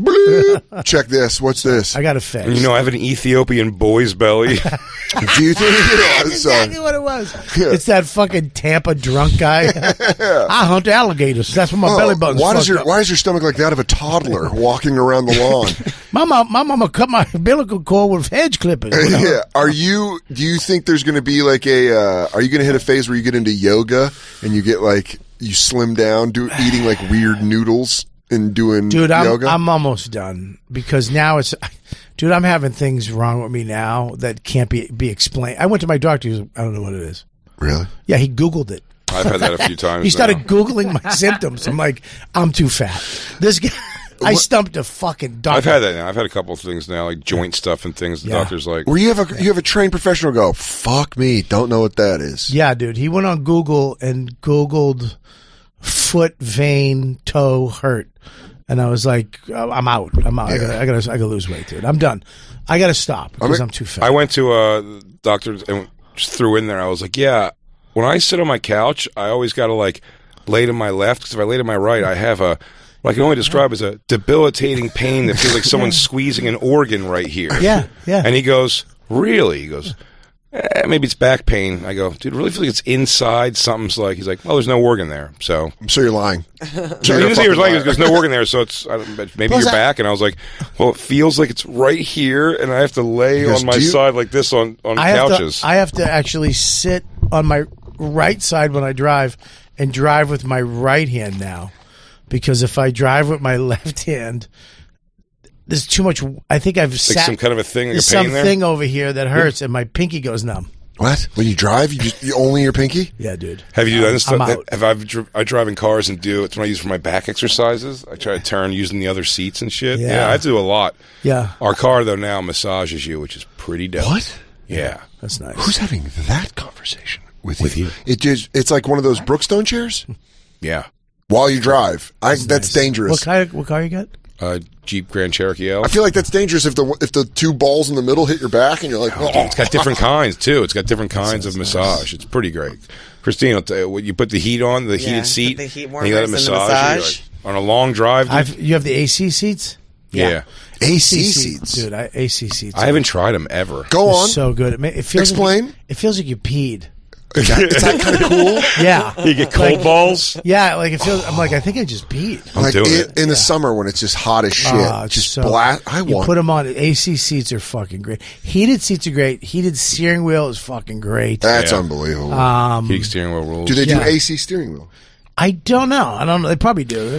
Check this. What's this? I got it fixed. You know, I have an Ethiopian boy's belly. Do you think it was? Exactly what it was. It's that fucking Tampa drunk guy. I hunt alligators. That's what my belly button's why up. is your stomach like that of a toddler walking around the lawn? My mama cut my umbilical cord with hedge clippers. Yeah. Do you think there's going to be like are you going to hit a phase where you get into yoga and you get like, you slim down, eating like weird noodles and doing yoga? I'm almost done because now dude, I'm having things wrong with me now that can't be explained. I went to my doctor. He goes, I don't know what it is. Really? Yeah, he Googled it. I've had that a few times. He started Googling my symptoms. I'm like, I'm too fat. This guy, I stumped a fucking doctor. I've had that now. I've had a couple of things now, like joint stuff and things. The doctor's like, where you have a trained professional go, fuck me, don't know what that is. Yeah, dude. He went on Google and Googled foot vein toe hurt, and I was like, I'm out. Yeah. I gotta lose weight, dude. I'm done. I gotta stop because I'm too fat. I went to a doctor and just threw in there. I was like, yeah. When I sit on my couch, I always got to like lay to my left, because if I lay to my right, I have what I can only describe as a debilitating pain that feels like someone's squeezing an organ right here. Yeah. And he goes, really? He goes, maybe it's back pain. I go, dude, really feel like it's inside. Something's like, he's like, well, there's no organ there. So you're lying. So he was like, there's no organ there, so it's maybe your back. And I was like, well, it feels like it's right here, and I have to lay on my side like this on couches. I have to actually sit on my right side when I drive and drive with my right hand now, because if I drive with my left hand, there's too much. I think I've sat some kind of a thing. There's something over here that hurts, and my pinky goes numb. What? When you drive, you only your pinky? Yeah, dude. Have you done this stuff? I drive in cars and do it's what I use for my back exercises. I try to turn using the other seats and shit. Yeah, I do a lot. Yeah. Our car though now massages you, which is pretty dope. What? Yeah. That's nice. Who's having that conversation with you? It's like one of those Brookstone chairs? Yeah. While you drive. That's nice. Dangerous. What car you got? Jeep Grand Cherokee L. I feel like that's dangerous if the two balls in the middle hit your back and you're like, dude, it's got different kinds too. It's got different kinds of massage. It's pretty great. Christine, I'll tell you, when you put the heat on, the heated seat, the heat and you let it massage. On a long drive. You have the AC seats? Yeah. AC seats. Dude, AC seats. I haven't tried them ever. Go on. So good. It feels Explain. Like it feels like you peed. Is that kind of cool? Yeah. You get cold balls? Yeah, like it feels. I'm like, I think I just peed. Like in the summer when it's just hot as shit. Just blast. You put them on. AC seats are fucking great. Heated seats are great. Heated steering wheel is fucking great. That's unbelievable. Heated steering wheel rules. Do they do AC steering wheel? I don't know. They probably do.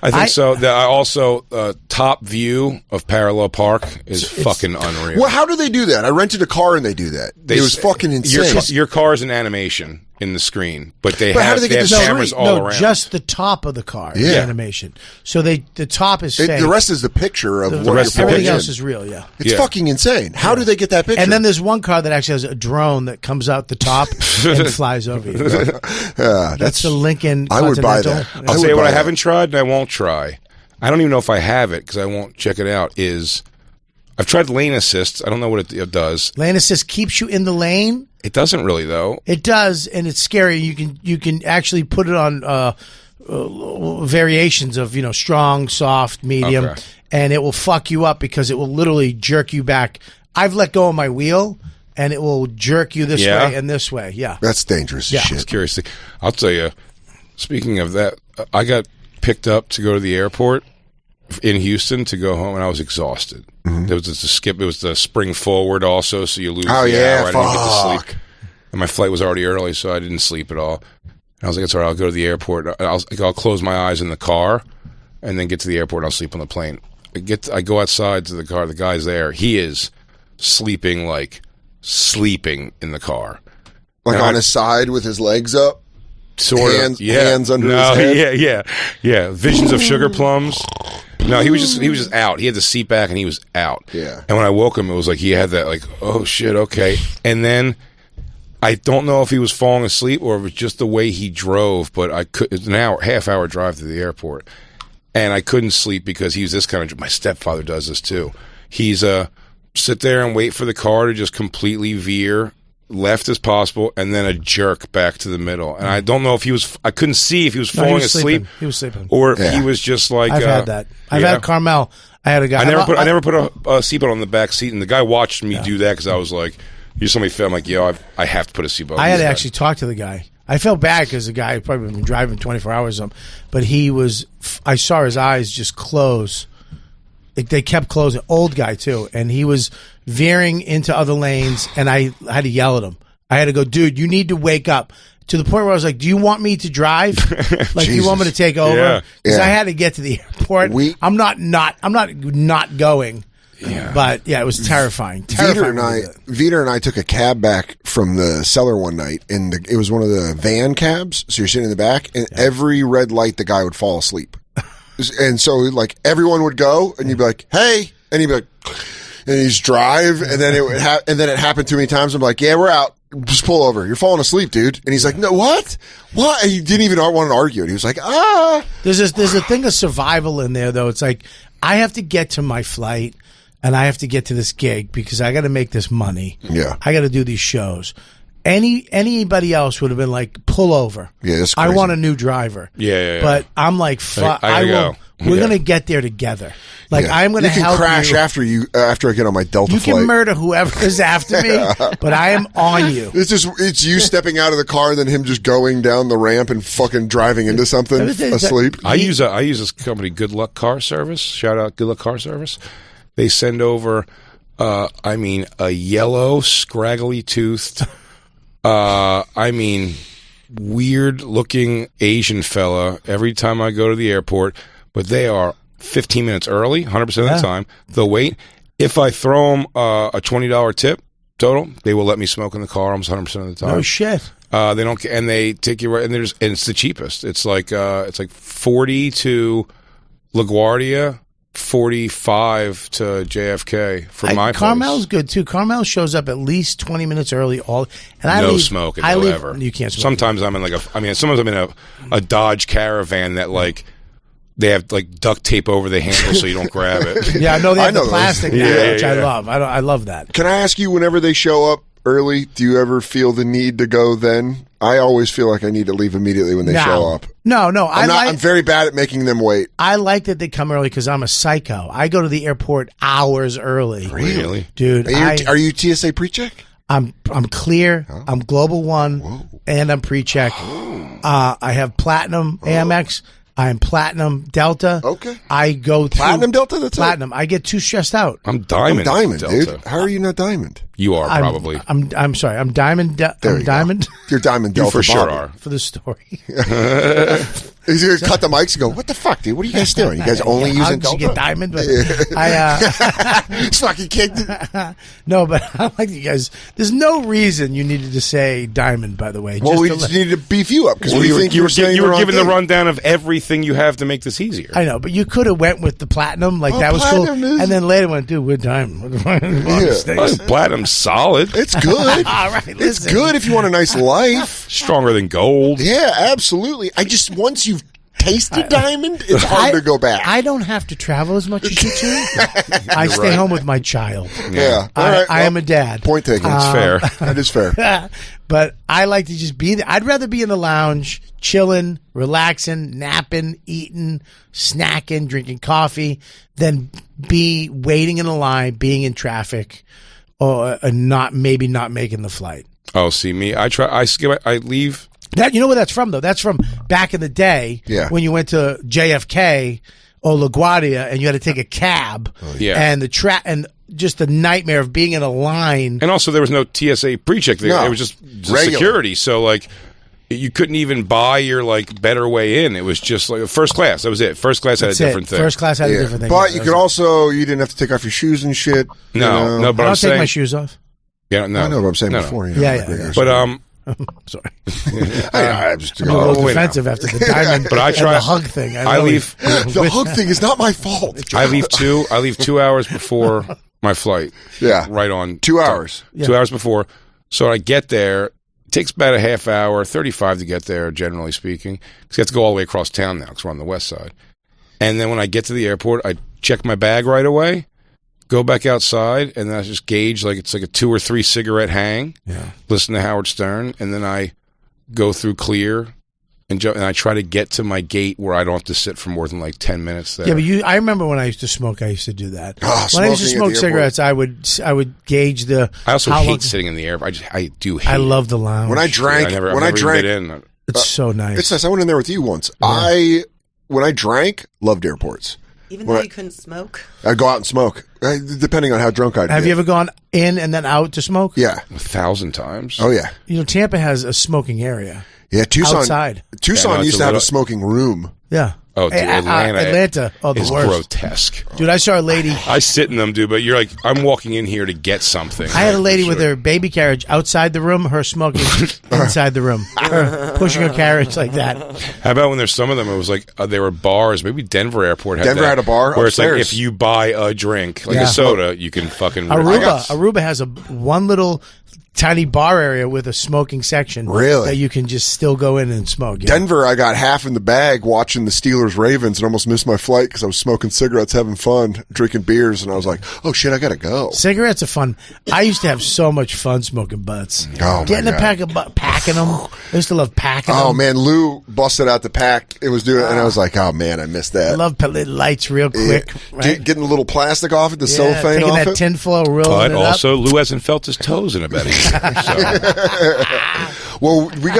I think so. I also top view of Parallel Park is fucking unreal. Well, how do they do that? I rented a car and they do that. It was fucking insane. Your car's an animation in the screen, but they how have, do they get the cameras all around. Just the top of the car is animation. So the top is fake. The rest is the picture of what rest. Everything else is real. Yeah, it's fucking insane. How do they get that picture? And then there's one car that actually has a drone that comes out the top and flies over you. That's the Lincoln. I would buy that. I'll say what I haven't tried and I won't try. I don't even know if I have it because I won't check it out. I've tried lane assist. I don't know what it does. Lane assist keeps you in the lane. It doesn't really though. It does, and it's scary. You can actually put it on variations of strong, soft, medium, and it will fuck you up because it will literally jerk you back. I've let go of my wheel, and it will jerk you this way and this way. Yeah, that's dangerous as shit. It's curious. I'll tell you. Speaking of that, I got picked up to go to the airport in Houston to go home, and I was exhausted. There was it was the spring forward also, so you lose the hour. I didn't get to sleep. And my flight was already early, so I didn't sleep at all. And I was like, it's all right, I'll go to the airport. I'll close my eyes in the car and then get to the airport and I'll sleep on the plane. I go outside to the car. The guy's there. He is sleeping in the car. Like on his side with his legs up? Sort of. Hands under his head? Yeah. Visions of sugar plums. No, he was just out. He had the seat back and he was out. Yeah. And when I woke him, it was like he had that like, oh shit, okay. And then I don't know if he was falling asleep or if it was just the way he drove, but it's an half-hour drive to the airport. And I couldn't sleep because he was this kind of, my stepfather does this too. He's sit there and wait for the car to just completely veer left as possible and then a jerk back to the middle. And I don't know if I couldn't see if he was falling asleep. He was sleeping. Or if he was just like... I've had that. I've had Carmel. I had a guy... I never put a seatbelt on the back seat, and the guy watched me do that because I was like, somebody felt like, I have to put a seatbelt on. I had to actually talk to the guy. I felt bad because the guy had probably been driving 24 hours or something, but I saw his eyes just close. They kept closing. Old guy too, and he was veering into other lanes, and I had to yell at him. I had to go, dude, you need to wake up. To the point where I was like, do you want me to drive? Like, do you want me to take over? Because I had to get to the airport. I'm not going. Yeah. But yeah, it was terrifying. Vita and I took a cab back from the cellar one night, and it was one of the van cabs. So you're sitting in the back, and every red light, the guy would fall asleep. And so, like, everyone would go, and you'd be like, "Hey," and he'd be like, and he'd just drive, and then it happened too many times. I'm like, "Yeah, we're out. Just pull over. You're falling asleep, dude." And he's like, "No, what? What?" And he didn't even want to argue it. He was like, "Ah." There's a thing of survival in there, though. It's like I have to get to my flight, and I have to get to this gig because I got to make this money. Yeah, I got to do these shows. Anybody else would have been like, pull over. Yeah, that's crazy. I want a new driver. Yeah. But I'm like, fuck. We're gonna get there together. Like I'm gonna help you. You can crash after I get on my Delta flight. You can murder whoever is after me, but I am on you. It's you stepping out of the car, then him just going down the ramp and fucking driving into something asleep. I use this company, Good Luck Car Service. Shout out Good Luck Car Service. They send over, a yellow, scraggly toothed. weird-looking Asian fella every time I go to the airport, but they are 15 minutes early, 100% of the time. They'll wait. If I throw them a $20 tip total, they will let me smoke in the car almost 100% of the time. Oh shit! They don't, and they take you right, and it's the cheapest. It's like 40 to LaGuardia, 45 to JFK for my place. Carmel's good too. Carmel shows up at least 20 minutes early. No smoking, ever. You can't smoke. Sometimes I'm in sometimes I'm in a Dodge Caravan that like. They have like duct tape over the handle so you don't grab it. Yeah, I know they have the plastic now, which I love. I love that. Can I ask you, whenever they show up early, do you ever feel the need to go then? I always feel like I need to leave immediately when they show up. No. I'm very bad at making them wait. I like that they come early because I'm a psycho. I go to the airport hours early. Really? Dude. Are you TSA pre-check? I'm clear. Huh? I'm Global One, and I'm pre-check. I have Platinum Amex. I'm Platinum Delta. Okay. I go to Platinum Delta? That's Platinum. I get too stressed out. I'm Diamond Delta. Dude. How are you not Diamond? You are probably. I'm sorry. I'm Diamond. I'm Diamond. You're Diamond Delta. You for sure are. For the story. He's going to cut the mics and go, what the fuck, dude? What are you guys doing? You guys only using Delta? You get Diamond, but He's fucking kicked it. No, but I like you guys. There's no reason you needed to say Diamond, by the way. Well, we just needed to beef you up because we think you were giving the rundown of everything you have to make this easier. I know, but you could have went with the Platinum, that was cool, and then later went, dude, we're Diamond. Platinum's solid. It's good. All right, it's good if you want a nice life. Stronger than gold. Yeah, absolutely. Once you've tasted Diamond, it's hard to go back. I don't have to travel as much as you two. I stay home with my child. Yeah. I am a dad. Point taken. That's fair. That is fair. But I like to just be there. I'd rather be in the lounge, chilling, relaxing, napping, eating, snacking, drinking coffee, than be waiting in a line, being in traffic, or not making the flight. Oh, see me. I leave. That, you know where that's from, though? That's from back in the day when you went to JFK or LaGuardia and you had to take a cab. And and just the nightmare of being in a line. And also there was no TSA pre-check there. No, it was just security. So like you couldn't even buy your like better way in. It was just like first class. That was it. First class had a different thing. First class had a different thing. But you could also, you didn't have to take off your shoes and shit. No, but I don't take my shoes off. Yeah, no. I know what I'm saying before. Yeah. But sorry. I'm just a little defensive after the Diamond. But I try the hug thing. I leave. The hug thing is not my fault. I leave 2 hours before my flight. Yeah, right on 2 hours. 2 hours before. So I get there. It takes about a half hour, 35 to get there, generally speaking. Because you have to go all the way across town now because we're on the west side. And then when I get to the airport, I check my bag right away. Go back outside, and then I just gauge it's like a 2 or 3 cigarette hang. Yeah. Listen to Howard Stern, and then I go through clear, and I try to get to my gate where I don't have to sit for more than 10 minutes there. Yeah, but I remember when I used to smoke, I used to do that. When I used to smoke cigarettes, I would gauge the. I also hate sitting in the airport. I do hate. I love the lounge. When I drank, it's so nice. It's nice. I went in there with you once. Yeah. When I drank, loved airports. Even though you couldn't smoke? I'd go out and smoke, depending on how drunk I'd get. Have you ever gone in and then out to smoke? Yeah. 1,000 times. Oh, yeah. Tampa has a smoking area. Yeah, Tucson. Outside. Tucson used to have a smoking room. Yeah. Oh, dude, Atlanta. Oh, the is worst. Grotesque. Dude, I saw a lady. I sit in them, dude, but you're like, I'm walking in here to get something. I had a lady with her baby carriage outside the room, her smoking inside the room, her pushing her carriage like that. How about when there's some of them, it was like there were bars, maybe Denver Airport had had a bar where upstairs. It's like if you buy a drink, like a soda, you can fucking... Aruba has one little tiny bar area with a smoking section that you can just still go in and smoke. Yeah. Denver, I got half in the bag watching the Steelers-Ravens and almost missed my flight because I was smoking cigarettes, having fun, drinking beers, and I was like, oh shit, I gotta go. Cigarettes are fun. I used to have so much fun smoking butts. Getting a pack of packing them. I used to love packing them. Oh man, Lou busted out the pack. It was doing and I was like, oh man, I missed that. I love lights real quick. Right? Getting the little plastic off it, the cellophane taking off that it. tinfoil, rolling but it also, up. Lou hasn't felt his toes in about a year. So. Well, we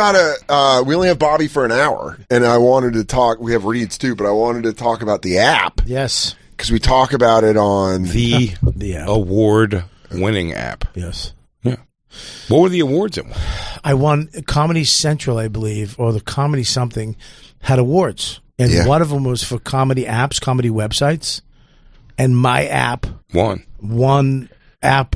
only have Bobby for an hour, and I wanted to talk. We have reads too, but I wanted to talk about the app. Yes, because we talk about it on the award-winning app. Yes, yeah. What were the awards that won? I won Comedy Central, I believe, or the Comedy something had awards. And one of them was for comedy apps, comedy websites. And my app won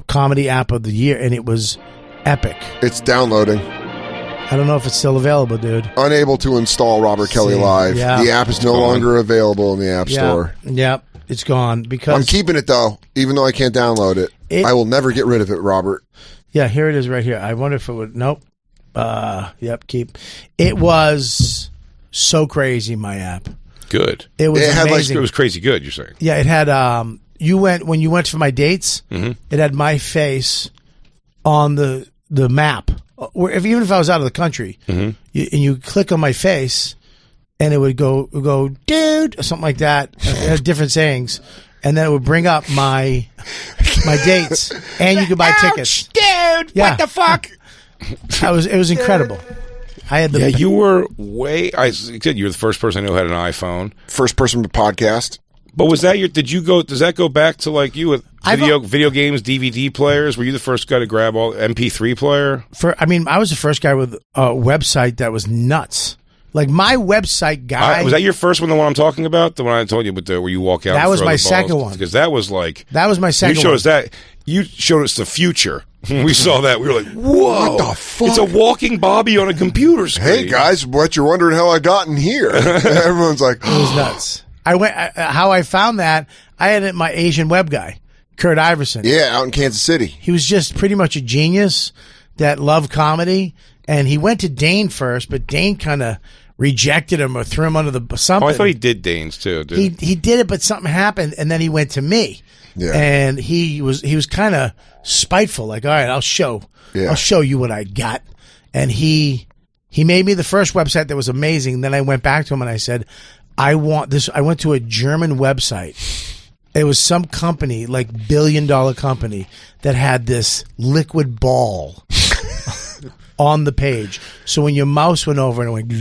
comedy app of the year, and it was epic. It's downloading. I don't know if it's still available, dude. Unable to install Robert Kelly Live. Yeah. The app is no longer available in the App Store. Yep, it's gone. Because I'm keeping it, though, even though I can't download it. I will never get rid of it, Robert. Yeah, here it is right here. I wonder if it would... Nope. Keep. It was so crazy, my app. Good. It was amazing. It was crazy good, you're saying. Yeah, it had... when you went for my dates, it had my face on the map. Even if I was out of the country, and you click on my face, and it would go, dude, or something like that. It had different sayings, and then it would bring up my dates, and you could buy tickets. Dude, what the fuck? It was incredible. I had the you were I said you were the first person I knew who had an iPhone. First person to podcast. But was that does that go back to like you with video games, DVD players? Were you the first guy to grab all MP3 player? I was the first guy with a website that was nuts. Like my website guy. Was that your first one, the one I'm talking about? The one I told you with where you walk out? That was my second one. Because that was my second one. You showed us the future. When we saw that, we were like, whoa. What the fuck? It's a walking Bobby on a computer screen. Hey guys, what you're wondering how I got in here? Everyone's like, it was nuts. How I found that, I had my Asian web guy, Kurt Iverson. Yeah, out in Kansas City. He was just pretty much a genius that loved comedy, and he went to Dane first, but Dane kind of rejected him or threw him under the something. Oh, I thought he did Dane's too. He did it, but something happened, and then he went to me. Yeah. And he was kind of spiteful, like, all right, I'll show you what I got. And he made me the first website that was amazing. Then I went back to him and I said, I want this. I went to a German website. It was some company, like $1 billion company, that had this liquid ball on the page. So when your mouse went over and it went,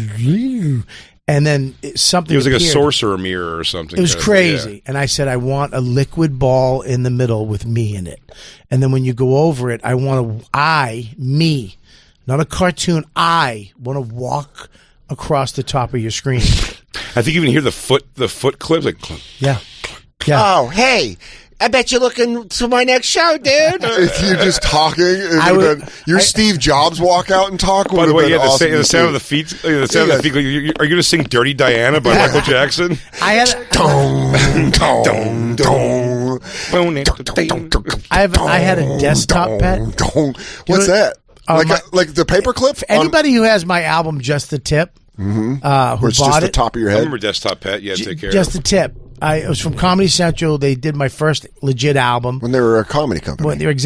and then something. It was appeared. Like a sorcerer mirror or something. It was crazy. Yeah. And I said, I want a liquid ball in the middle with me in it. And then when you go over it, I want me, not a cartoon. I want to walk across the top of your screen. I think you can hear the foot clips. Like, yeah. Oh, hey. I bet you're looking to my next show, dude. If you're just talking, Steve Jobs walk out and talk. By the way, awesome the sound of the feet. The sound of the feet. Are you going to sing "Dirty Diana" by Michael Jackson? I had a desktop pet. What's that? Like the paperclip? Anybody who has my album, Just the Tip, who it's bought just the it, top of your head. I remember Desktop Pet. Yeah, take care. Just the Tip. It was from Comedy Central. They did my first legit album when they were a comedy company. When they had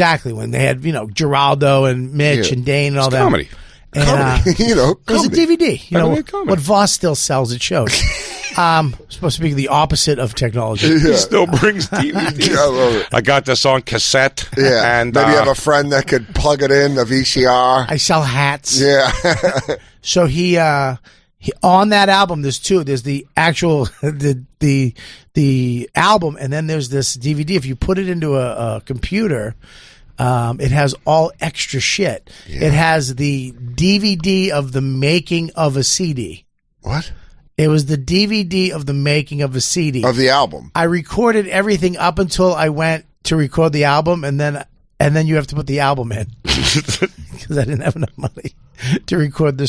Geraldo and Mitch and Dane and all that. Comedy. And, comedy. It was a DVD. What Voss still sells at shows. Supposed to be the opposite of technology. Yeah. He still brings DVDs. I love it. I got this on cassette. Yeah, and maybe you have a friend that could plug it in, a VCR. I sell hats. Yeah. So he on that album, there's two. There's the actual the album, and then there's this DVD. If you put it into a computer, it has all extra shit. Yeah. It has the DVD of the making of a CD. What? It was the DVD of the making of a CD. Of the album. I recorded everything up until I went to record the album, and then you have to put the album in. Because I didn't have enough money to record the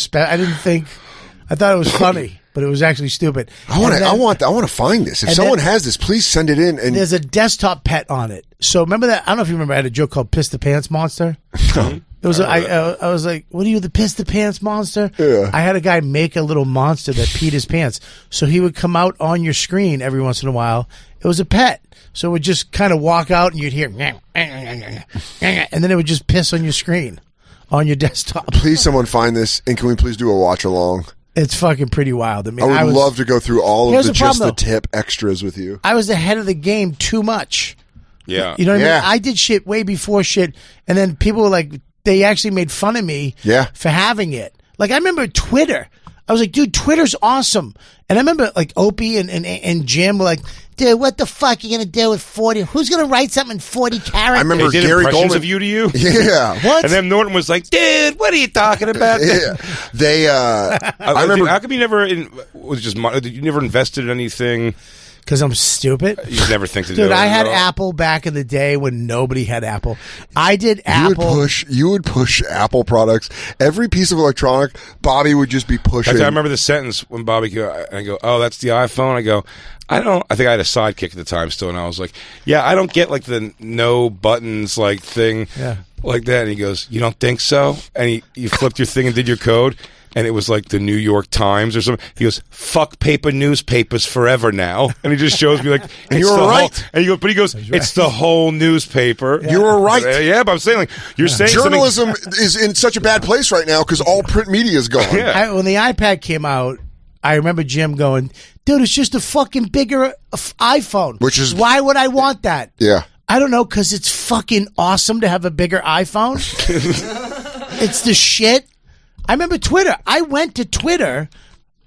I thought it was funny, but it was actually stupid. I want to find this. If someone has this, please send it in. And there's a desktop pet on it. So remember that? I don't know if you remember. I had a joke called "Piss the Pants Monster." It was. I was like, "What are you, the Piss the Pants Monster?" Yeah. I had a guy make a little monster that peed his pants, so he would come out on your screen every once in a while. It was a pet, so it would just kind of walk out, and you'd hear, and then it would just piss on your screen, on your desktop. Please, someone find this, and can we please do a watch along? It's fucking pretty wild. I would love to go through all of the tip extras with you. I was ahead of the game too much. Yeah. You know what I mean? I did shit way before shit, and then people were like, they actually made fun of me for having it. Like, I remember Twitter. I was like, dude, Twitter's awesome. And I remember like Opie and Jim were like, dude, what the fuck are you going to do with 40? Who's going to write something in 40 characters? I remember they did Gary impressions Goldman of you to you. Yeah. What? And then Norton was like, dude, what are you talking about? Yeah. They, I remember. How come you never, you never invested in anything? Because I'm stupid. You never think to do it. Dude, I had Apple back in the day when nobody had Apple. I did Apple. You would push Apple products. Every piece of electronic, Bobby would just be pushing. I remember the sentence when Bobby, I go, oh, that's the iPhone? I go, I think I had a sidekick at the time still, and I was like, yeah, I don't get like the no buttons like thing like that. And he goes, you don't think so? And you flipped your thing and did your code. And it was like the New York Times or something. He goes, fuck paper newspapers forever now. And he just shows me like, and you were right. But he goes, it's the whole newspaper. Yeah. You were right. Yeah, but I'm saying like, you're saying journalism is in such a bad place right now because all print media is gone. Yeah. When the iPad came out, I remember Jim going, dude, it's just a fucking bigger iPhone. Why would I want that? Yeah. I don't know, because it's fucking awesome to have a bigger iPhone. It's the shit. I remember Twitter. I went to Twitter.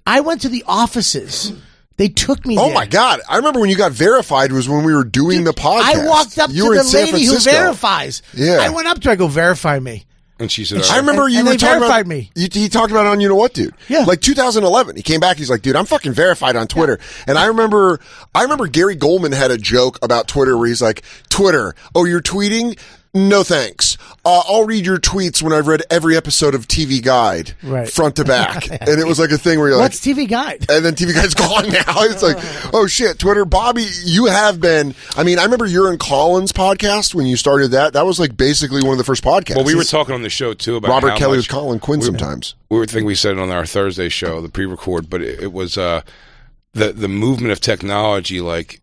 I went to the offices. They took me there. Oh, my God. I remember when you got verified was when we were doing the podcast. I walked up to the lady who verifies. Yeah. I went up to her. I go, verify me. And she said, I remember you and were they talking verified about me. He talked about it on You Know What, Dude. Yeah. Like 2011. He came back. He's like, dude, I'm fucking verified on Twitter. And I remember Gary Goldman had a joke about Twitter where he's like, Twitter, oh, you're tweeting? No thanks. I'll read your tweets when I've read every episode of TV Guide, front to back. And it was like a thing where you're What's TV Guide? And then TV Guide's gone now. It's like, oh shit, Twitter. Bobby, you have been, I mean, I remember your and Colin's podcast when you started that. That was like basically one of the first podcasts. Well, we were talking on the show too about Robert Kelly with Colin Quinn sometimes. We were thinking we said it on our Thursday show, the pre-record, but it was the movement of technology. Like,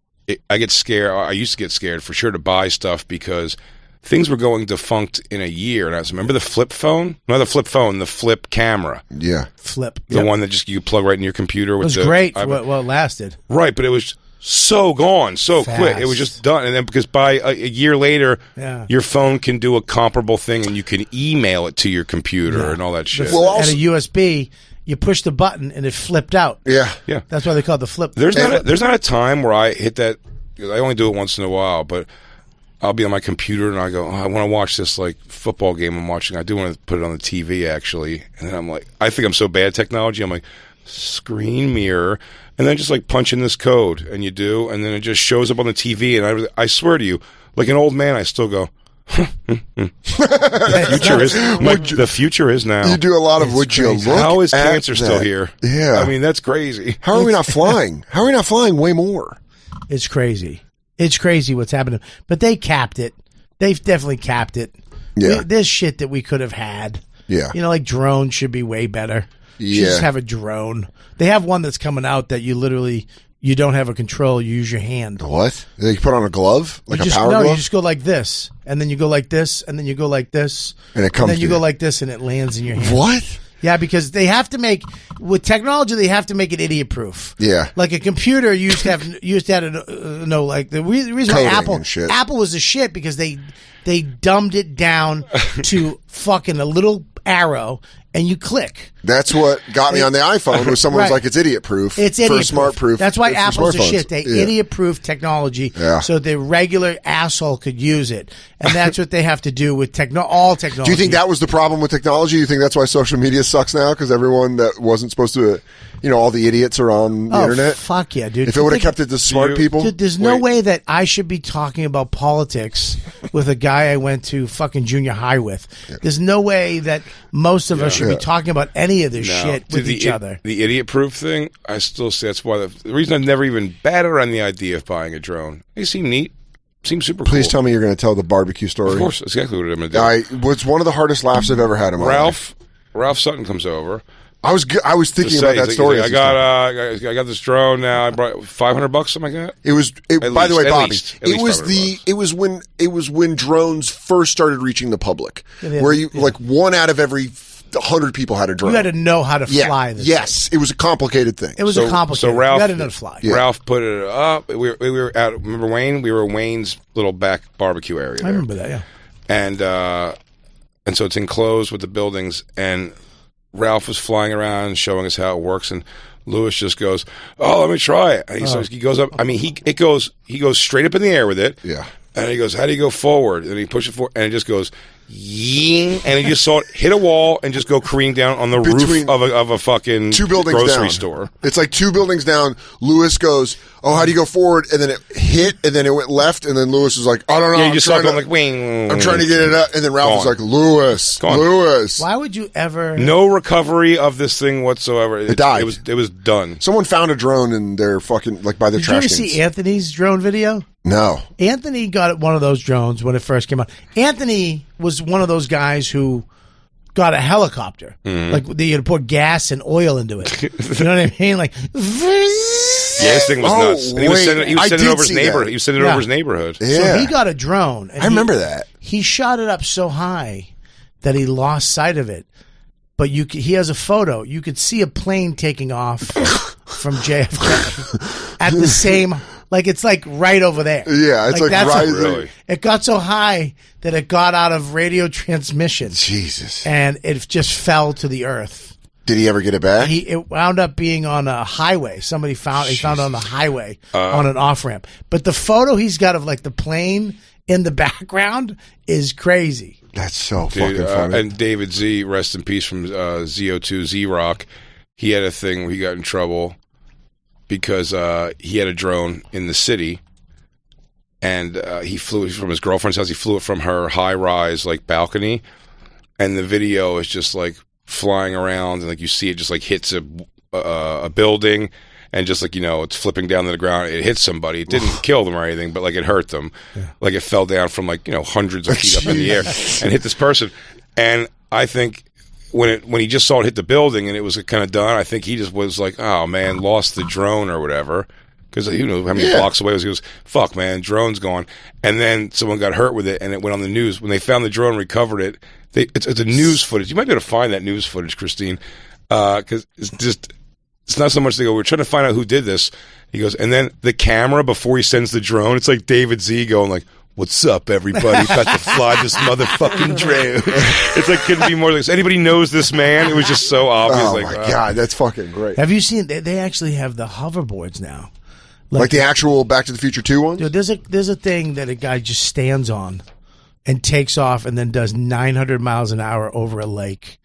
I get scared. I used to get scared for sure to buy stuff because things were going defunct in a year. And I remember the flip phone? Not the flip phone, the flip camera. Yeah. Flip. The one that just you plug right in your computer. It was great for what it lasted. Right, but it was so gone, so fast. Quick. It was just done. And then because by a year later, your phone can do a comparable thing and you can email it to your computer and all that shit. Well, also, and a USB, you push the button and it flipped out. Yeah. Yeah. That's why they call it the flip. There's not a time where I hit that. I only do it once in a while, but I'll be on my computer and I go, I want to watch this like football game I'm watching. I do want to put it on the TV actually. And then I'm like, I think I'm so bad at technology. I'm like, screen mirror. And then just like punch in this code and you do. And then it just shows up on the TV. And I swear to you, like an old man, I still go, the future is now. You do a lot of would you look How is at cancer still here? Yeah. I mean, that's crazy. How are we not flying? How are we not flying way more? It's crazy. It's crazy what's happening. But they capped it. They've definitely capped it. Yeah. There's shit that we could have had. Yeah. You know, like drones should be way better. You just have a drone. They have one that's coming out that you don't have a control. You use your hand. What? They put on a glove? Like a power glove? No, you just go like this. And then you go like this. And then you go like this. And it comes And then you go like this and it lands in your hand. What? Yeah, because they have to with technology, they have to make it idiot proof. Yeah. Like a computer used to have like the reason why Apple was a shit because they dumbed it down to fucking a little arrow and you click. That's what got me on the iPhone was someone was like, it's idiot proof. It's idiot for smart proof. That's why Apple's a shit. They idiot proof technology so the regular asshole could use it. And that's what they have to do with all technology. Do you think that was the problem with technology? You think that's why social media sucks now? Because everyone that wasn't supposed to, all the idiots are on the internet? Fuck yeah, dude. If it would have kept it to smart people? Dude, there's no way that I should be talking about politics with a guy I went to fucking junior high with. Yeah. There's no way that most of us should be talking about any of this shit with each other. The idiot proof thing, I still say that's why the reason I've never even batted around the idea of buying a drone. They seem neat. Seems super cool. Please tell me you're going to tell the barbecue story. Of course, that's exactly what I'm going to do. It's one of the hardest laughs I've ever had in my life. Ralph Sutton comes over. I was thinking about that story. I got this drone now. I brought $500, something like that. By the way, Bobby, it was when drones first started reaching the public, where you like one out of every 100 people had a drone. You had to know how to fly this Yes, it was a complicated thing. It was a complicated thing. You had to know to fly. Yeah. Ralph put it up. We were out. Remember Wayne? We were in Wayne's little back barbecue area. I remember that, yeah. And so it's enclosed with the buildings. And Ralph was flying around and showing us how it works, and Lewis just goes, "Oh, let me try it." And he goes up. I mean, he goes straight up in the air with it. Yeah. And he goes, "How do you go forward?" And he pushes it forward, and it just goes, ying, and he just saw it hit a wall and just go careening down on the roof of a fucking 2 buildings grocery down. store. It's like 2 buildings down. Lewis goes, "Oh, how do you go forward?" And then it hit, and then it went left, and then Lewis was like, "I don't know." Yeah, you just saw it going like, wing. I'm trying to get it up, and then Ralph was like, "Lewis. Why would you ever? No recovery of this thing whatsoever. It died. It was done. Someone found a drone in their fucking by their trash cans. Did you ever see Anthony's drone video? No. Anthony got one of those drones when it first came out. Anthony was one of those guys who got a helicopter. Like they had to put gas and oil into it. You know what I mean? Like, yeah, this thing was nuts. And he was sending it over his neighborhood. He was sending it over his neighborhood. Yeah. So he got a drone. And I remember that. He shot it up so high that he lost sight of it. But he has a photo. You could see a plane taking off from JFK at the same. Like it's like right over there. Yeah, it's like right. Really. It got so high that it got out of radio transmission. Jesus. And it just fell to the earth. Did he ever get it back? It wound up being on a highway. Somebody found it on the highway on an off ramp. But the photo he's got of like the plane in the background is crazy. That's so fucking funny. And David Z, rest in peace from ZO2 Z-Rock, he had a thing where he got in trouble because he had a drone in the city, and he flew it from his girlfriend's house. He flew it from her high-rise like balcony, and the video is just like flying around, and like you see it just like hits a building, and just like it's flipping down to the ground. It hits somebody. It didn't kill them or anything, but like it hurt them. Yeah. Like it fell down from like hundreds of feet up in the air and hit this person. And I think when he just saw it hit the building and it was kind of done, I think he just was like, "Oh man, lost the drone or whatever," because he knew how many blocks away it was. He goes, "Fuck man, drone's gone." And then someone got hurt with it, and it went on the news. When they found the drone, recovered it. It's a news footage. You might be able to find that news footage, Christine, because it's not so much they go, "We're trying to find out who did this." He goes, and then the camera before he sends the drone, it's like David Z going like, "What's up, everybody? About to fly this motherfucking drone." It's like couldn't be more like anybody knows this man. It was just so obvious. Oh my god, that's fucking great. Have you seen? They actually have the hoverboards now, like the actual Back to the Future 2 ones. Dude, there's a thing that a guy just stands on and takes off and then does 900 miles an hour over a lake.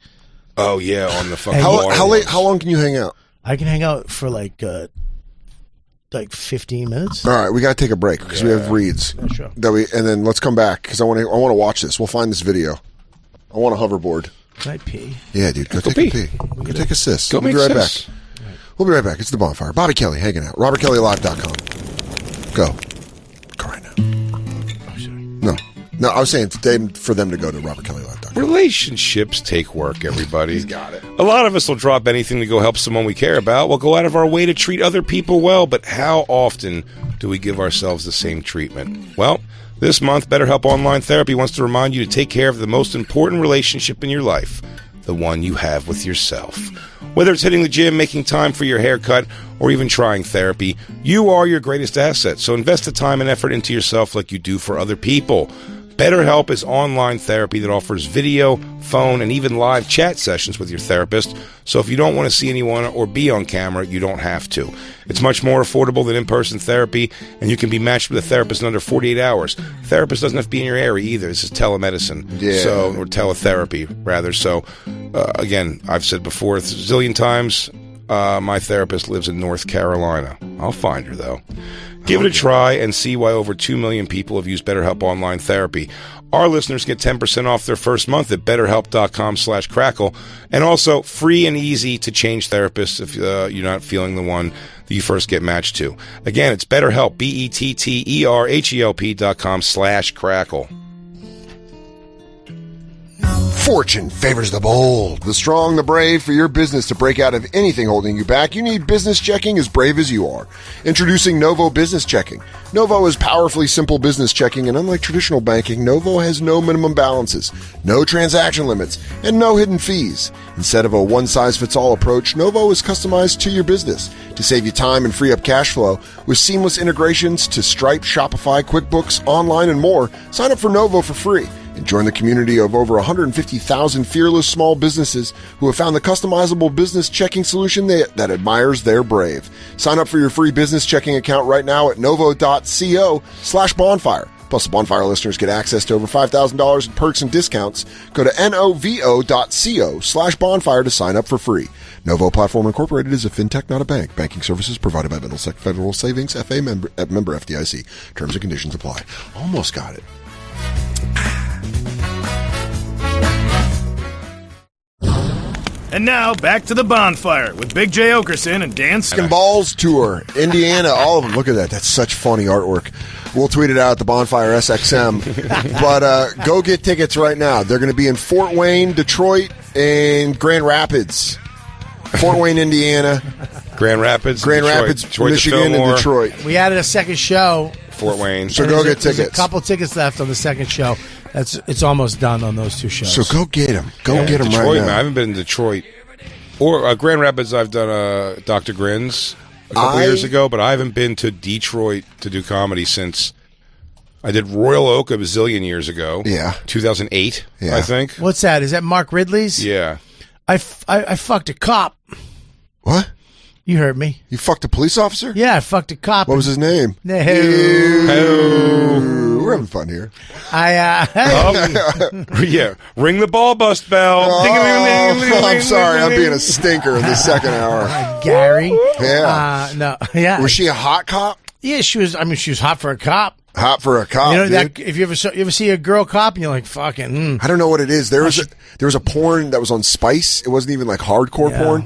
Oh yeah, on the fucking. How long can you hang out? I can hang out for like 15 minutes. All right, we got to take a break because we have reads. Yeah, sure. And then let's come back because I want to watch this. We'll find this video. I want a hoverboard. Can I pee? Yeah, dude. Go take a pee. Go take a sis. We'll be right back. We'll be right back. It's the Bonfire. Bobby Kelly hanging out. RobertKellyLive.com. Go right now. Oh, sorry. No, I was saying today for them to go to RobertKellyLive.com. Relationships take work, everybody. He's got it. A lot of us will drop anything to go help someone we care about. We'll go out of our way to treat other people well, but how often do we give ourselves the same treatment? Well, this month, BetterHelp Online Therapy wants to remind you to take care of the most important relationship in your life, the one you have with yourself. Whether it's hitting the gym, making time for your haircut, or even trying therapy, you are your greatest asset. So invest the time and effort into yourself like you do for other people. BetterHelp is online therapy that offers video, phone, and even live chat sessions with your therapist. So if you don't want to see anyone or be on camera, you don't have to. It's much more affordable than in-person therapy, and you can be matched with a therapist in under 48 hours. Therapist doesn't have to be in your area either. This is telemedicine, or teletherapy, rather. So, again, I've said before a zillion times, my therapist lives in North Carolina. I'll find her, though. Give it a try and see why over 2 million people have used BetterHelp Online Therapy. Our listeners get 10% off their first month at BetterHelp.com/crackle. And also free and easy to change therapists if you're not feeling the one that you first get matched to. Again, it's BetterHelp, BetterHelp.com/crackle. Fortune favors the bold, the strong, the brave. For your business to break out of anything holding you back, you need business checking as brave as you are. Introducing Novo Business Checking. Novo is powerfully simple business checking, and unlike traditional banking, Novo has no minimum balances, no transaction limits, and no hidden fees. Instead of a one-size-fits-all approach, Novo is customized to your business to save you time and free up cash flow with seamless integrations to Stripe, Shopify, QuickBooks, online, and more. Sign up for Novo for free and join the community of over 150,000 fearless small businesses who have found the customizable business checking solution that admires their brave. Sign up for your free business checking account right now at novo.co/bonfire. Plus, the Bonfire listeners get access to over $5,000 in perks and discounts. Go to novo.co/bonfire to sign up for free. Novo Platform Incorporated is a fintech, not a bank. Banking services provided by Middlesex Federal Savings, FA member FDIC. Terms and conditions apply. Almost got it. And now, back to the Bonfire with Big J. Okerson and Dan Scott. Balls Tour, Indiana, all of them. Look at that. That's such funny artwork. We'll tweet it out at the Bonfire SXM. But go get tickets right now. They're going to be in Fort Wayne, Detroit, and Grand Rapids. Fort Wayne, Indiana. Grand Rapids, Detroit, Michigan, and Detroit. We added a second show. Fort Wayne. So go get tickets. There's a couple tickets left on the second show. It's almost done on those two shows. So go get them. Get them Detroit, right now. Man, I haven't been in Detroit. Or Grand Rapids, I've done Dr. Grins a couple years ago, but I haven't been to Detroit to do comedy since I did Royal Oak a bazillion years ago. Yeah. 2008, I think. What's that? Is that Mark Ridley's? Yeah. I fucked a cop. What? You heard me. You fucked a police officer? Yeah, I fucked a cop. What was his name? No. We're having fun here. Yeah. Ring the ball bust bell. I'm sorry. I'm being a stinker in the second hour. Gary. Yeah. No. Yeah. Was she a hot cop? Yeah, she was. I mean, she was hot for a cop. Hot for a cop, you know, dude. that, if you ever see a girl cop and you're like, fucking. I don't know what it is. There was a porn that was on Spice. It wasn't even like hardcore porn.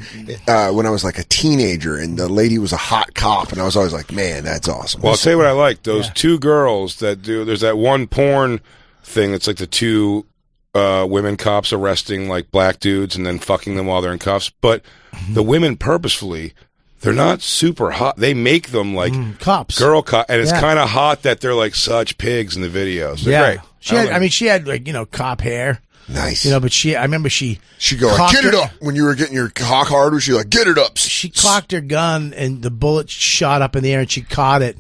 When I was like a teenager, and the lady was a hot cop, and I was always like, man, that's awesome. Well, I'll tell you what I like. Those two girls that do. There's that one porn thing that's like the two women cops arresting like black dudes and then fucking them while they're in cuffs. But the women purposefully. They're not super hot. They make them like cops, girl cop, and it's kind of hot that they're like such pigs in the videos. They're great. She had like cop hair. Nice. But I remember she go like, get it up when you were getting your cock hard. Was she like, get it up? She cocked her gun and the bullet shot up in the air and she caught it.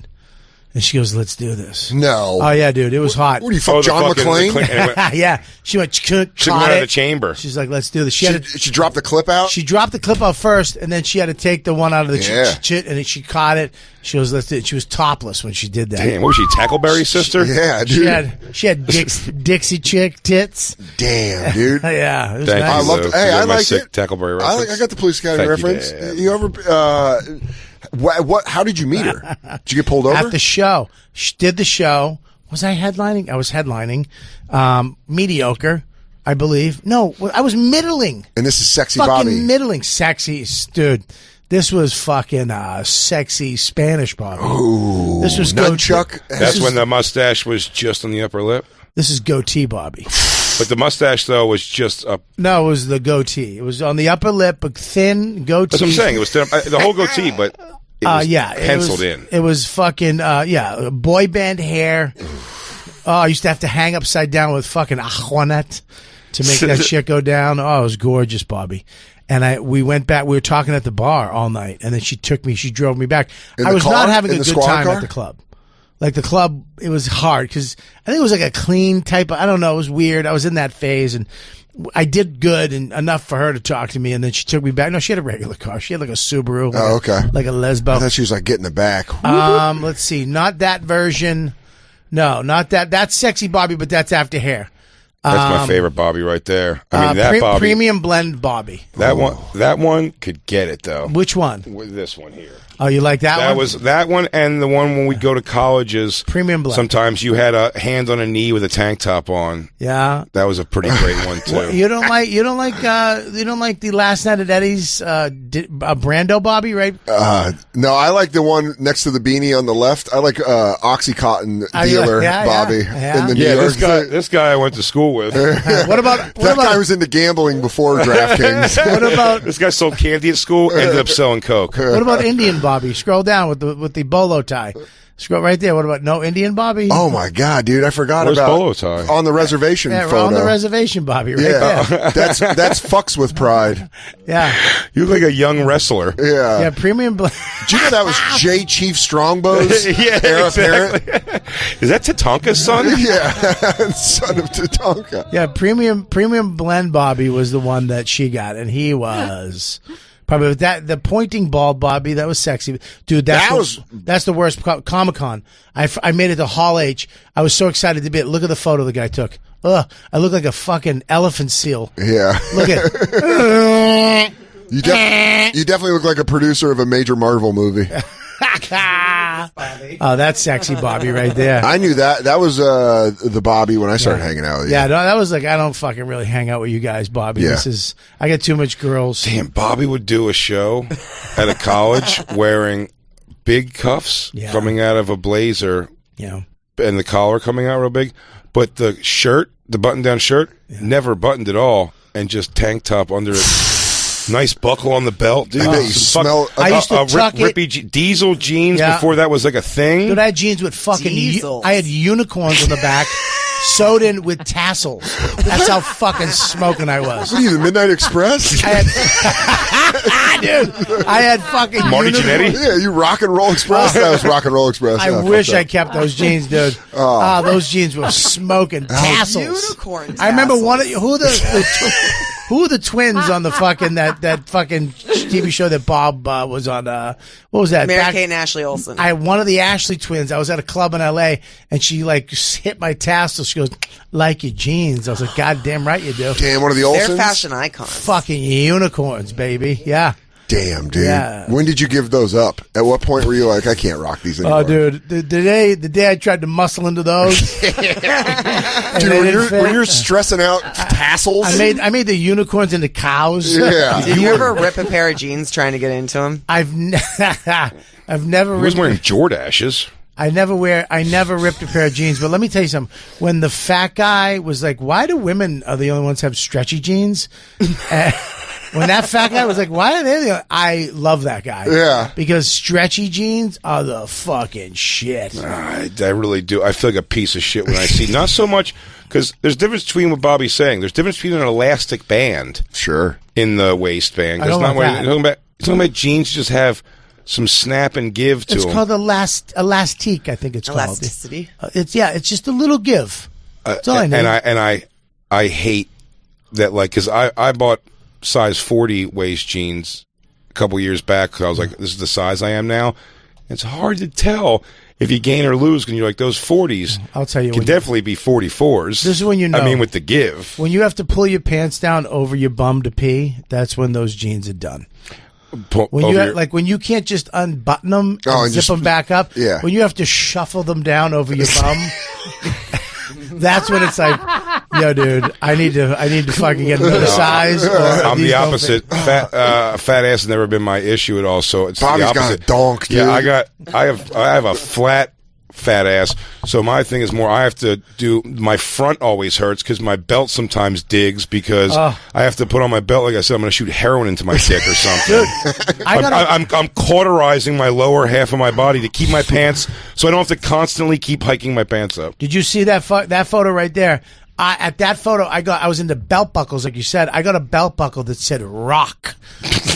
And she goes, let's do this. No. Oh, yeah, dude. It was hot. What do you fuck, John McClane? Yeah. She went, she went out of the chamber. She's like, let's do this. She dropped the clip out? She dropped the clip out first, and then she had to take the one out of the chit, and then she caught it. She was, let's do it. She was topless when she did that. Damn, what was she, Tackleberry's sister? Yeah, dude. She had Dixie chick tits. Damn, dude. Yeah. It was nice. I loved it. Hey, I like it. Tackleberry reference. I got the Police Academy reference. You ever... What? How did you meet her? Did you get pulled over? At the show. She did the show. Was I headlining? I was headlining. Mediocre, I believe. No, I was middling. And this is Sexy fucking Bobby. Middling. Sexy. Dude, this was fucking sexy Spanish Bobby. Ooh. This was Nunchuck. That's when the mustache was just on the upper lip? This is goatee Bobby. But the mustache, though, was just up. No, it was the goatee. It was on the upper lip, but thin goatee. That's what I'm saying. It was the whole goatee, but it was penciled in. It was fucking, boy band hair. I used to have to hang upside down with fucking Juanette to make that shit go down. Oh, it was gorgeous, Bobby. And we went back. We were talking at the bar all night, and then she drove me back. I was not having a good time at the club. Like the club, it was hard because I think it was like a clean type of, I don't know, it was weird. I was in that phase and I did good and enough for her to talk to me, and then she took me back. No, she had a regular car. She had like a Subaru. Like a Lesbo. I thought she was like getting the back. Let's see. Not that version. No, not that. That's Sexy Bobby, but that's after hair. That's my favorite Bobby right there. I mean, that Bobby. Premium blend Bobby. That one could get it, though. Which one? With this one here. Oh, you like that one? That was that one, and the one when we go to colleges. Premium blend. Sometimes you had a hand on a knee with a tank top on. Yeah, that was a pretty great one too. Well, you don't like the Last Night at Eddie's Brando Bobby, right? No, I like the one next to the beanie on the left. I like Oxycontin dealer Bobby in the New York. This guy I went to school with. What about that guy was into gambling before DraftKings? What about this guy sold candy at school, ended up selling coke. What about Indian Bobby? Scroll down with the bolo tie. Scroll right there. What about no Indian Bobby? Oh my God, dude! I forgot Where's about bolo tie? On the reservation photo. On the reservation, Bobby. Right there. That's fucks with pride. Yeah, you look like a young wrestler. Yeah, premium. Do you know that was J. Chief Strongbow's heir apparent? Is that Tatanka's son? Yeah, son of Tatanka. Yeah, premium blend Bobby was the one that she got, and he was. Probably with the pointing bald Bobby, that was sexy, dude. That's the worst. Comic-Con. I made it to Hall H. I was so excited to be. Look at the photo the guy took. Ugh, I look like a fucking elephant seal. Yeah. Look at. You definitely look like a producer of a major Marvel movie. Oh, that's sexy Bobby right there. I knew that was the Bobby when I started hanging out with you. Yeah, no, that was like, I don't fucking really hang out with you guys, Bobby. Yeah. I got too much girls. Damn, Bobby would do a show at a college wearing big cuffs coming out of a blazer, and the collar coming out real big, but the shirt, the button-down shirt, never buttoned at all, and just tank top under it. Nice buckle on the belt, dude. I used to tuck rippy diesel jeans before that was like a thing. Dude, I had jeans with fucking. I had unicorns on the back, sewed in with tassels. That's how fucking smoking I was. What are you, the Midnight Express? Dude, I had fucking Marty Jannetty? Yeah, you Rock and Roll Express. That was Rock and Roll Express. I wish I kept those jeans, dude. Those jeans were smoking tassels. Unicorn tassels. I remember who are the twins on the fucking that fucking TV show that Bob was on? What was that? Mary-Kate and Ashley Olsen. I one of the Ashley twins. I was at a club in L.A. and she like hit my tassel. She goes, "Like your jeans." I was like, "God damn right you do." Damn, one of the Olsens? They're fashion icons. Fucking unicorns, baby. Yeah. Damn, dude. Yeah. When did you give those up? At what point were you like, I can't rock these anymore? Oh, dude, the day I tried to muscle into those, dude, when you're stressing out tassels, I made the unicorns into cows. Yeah. Did you ever rip a pair of jeans trying to get into them? I've never. He was wearing Jordashes. I never ripped a pair of jeans, but let me tell you something. When the fat guy was like, "Why do women are the only ones who have stretchy jeans?" When that fat guy was like, "Why are they?" I love that guy. Yeah. Because stretchy jeans are the fucking shit. I really do. I feel like a piece of shit when I see. Not so much because there's a difference between what Bobby's saying. There's a difference between an elastic band, sure, in the waistband. I don't like that. You're talking about jeans just have some snap and give to them. It's called elastique, I think it's called. Elasticity. It's just a little give. That's all I need. And I hate that, like, because I bought size 40 waist jeans a couple years back because I was like, this is the size I am now. It's hard to tell if you gain or lose when you're like, those 40s I'll tell you can definitely be 44s. This is when you know. I mean, with the give. When you have to pull your pants down over your bum to pee, that's when those jeans are done. When you can't just unbutton them and zip them back up. Yeah. When you have to shuffle them down over your bum. That's when it's like, yo, dude, I need to fucking get another size. I'm the opposite. Fat ass has never been my issue at all. So it's Bobby's the opposite. got a donk, dude. Yeah, I have a flat fat ass. So my thing is more, I have to do, my front always hurts because my belt sometimes digs because I have to put on my belt. Like I said, I'm going to shoot heroin into my dick or something. Dude, I'm cauterizing my lower half of my body to keep my pants so I don't have to constantly keep hiking my pants up. Did you see that photo right there? At that photo, I was into belt buckles, like you said. I got a belt buckle that said rock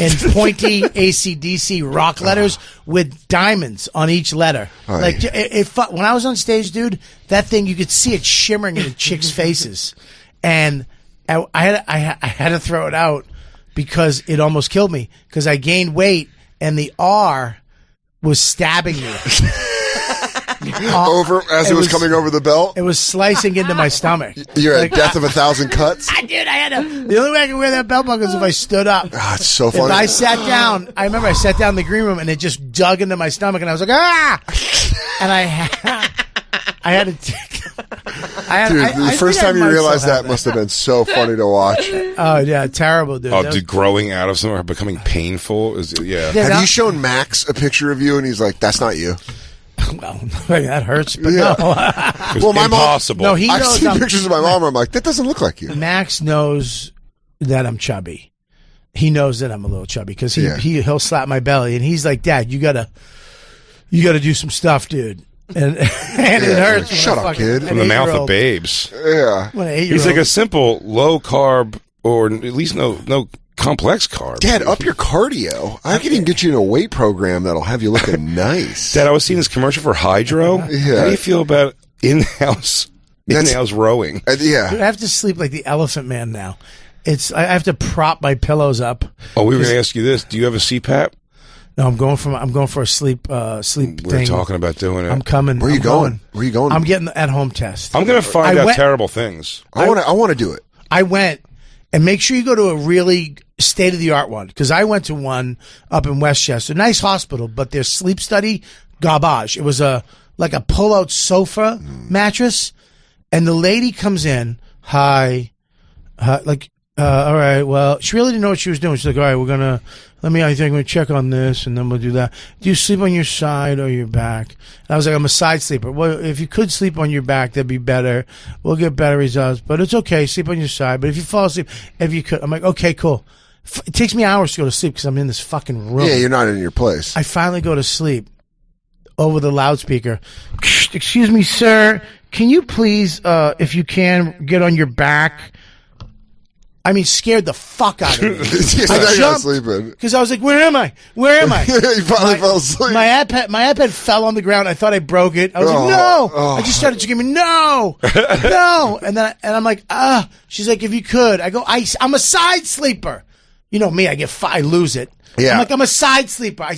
in pointy AC/DC rock letters with diamonds on each letter. Like when I was on stage, dude, that thing, you could see it shimmering in the chicks' faces. And I had to throw it out because it almost killed me because I gained weight and the R was stabbing me. Over as it was coming over the belt. It was slicing into my stomach. You're at death of 1,000 cuts. Dude, the only way I could wear that belt buckle is if I stood up. It's so funny. If I sat down, I remember I sat down in the green room and it just dug into my stomach and I was like, ah! And I had to take. The first time you realized that must have been so funny to watch. Oh yeah, terrible, dude. Oh, dude, growing out of somewhere, becoming painful is Have you shown Max a picture of you and he's like, "That's not you." Well, that hurts, but no. Well, my impossible. Mom, no, I've seen pictures of my mom. I'm like, that doesn't look like you. Max knows that I'm chubby. he knows that I'm a little chubby because he'll slap my belly and he's like, Dad, you gotta do some stuff, dude. And it hurts. Shut up, kid. From the mouth of babes. Yeah. He's like a simple low carb or at least no complex carb. Dad, up your cardio. I can even get you in a weight program that'll have you looking nice. Dad, I was seeing this commercial for Hydro. Yeah. How do you feel about in-house rowing? Yeah. Dude, I have to sleep like the Elephant Man now. I have to prop my pillows up. Oh, we were going to ask you this. Do you have a CPAP? No, I'm going for a sleep thing. We're talking about doing it. I'm coming. Where are you going? Where are you going? I'm getting the at-home test. I'm going to find out terrible things. I want to do it. I went, and make sure you go to a really state-of-the-art one, because I went to one up in Westchester, nice hospital, but their sleep study, garbage. It was like a pull-out sofa mattress, and the lady comes in, hi, all right, well, she really didn't know what she was doing. She's like, all right, I think we'll check on this, and then we'll do that. Do you sleep on your side or your back? And I was like, I'm a side sleeper. Well, if you could sleep on your back, that'd be better. We'll get better results, but it's okay. Sleep on your side. But if you fall asleep, if you could, I'm like, okay, cool. It takes me hours to go to sleep because I'm in this fucking room. Yeah, you're not in your place. I finally go to sleep over the loudspeaker. Excuse me, sir. Can you please, if you can, get on your back? I mean, scared the fuck out of me. I jumped because I was like, "Where am I? Where am I?" You finally fell asleep. My iPad fell on the ground. I thought I broke it. I was like, "No!" I just started screaming, "No, no!" And I'm like, "Ah!" She's like, "If you could," I go, "I'm a side sleeper." You know me, I lose it. Yeah. I'm like, I'm a side sleeper. You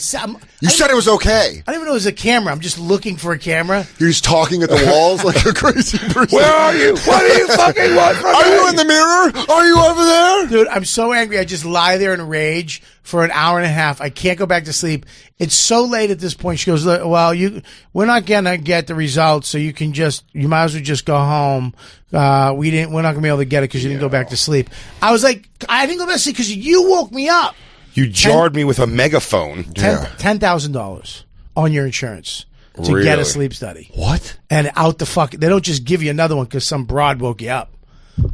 said it was okay. I don't even know it was a camera. I'm just looking for a camera. You're just talking at the walls like a crazy person. Where are you? What do you fucking want from me? Are you in the mirror? Are you over there? Dude, I'm so angry. I just lie there in rage for an hour and a half. I can't go back to sleep. It's so late at this point. She goes, well, we're not going to get the results, so you might as well just go home. We're not going to be able to get it because you didn't go back to sleep. I was like, I didn't go back to sleep because you woke me up. You jarred me with a megaphone. $10,000 on your insurance to get a sleep study. What? And they don't just give you another one because some broad woke you up.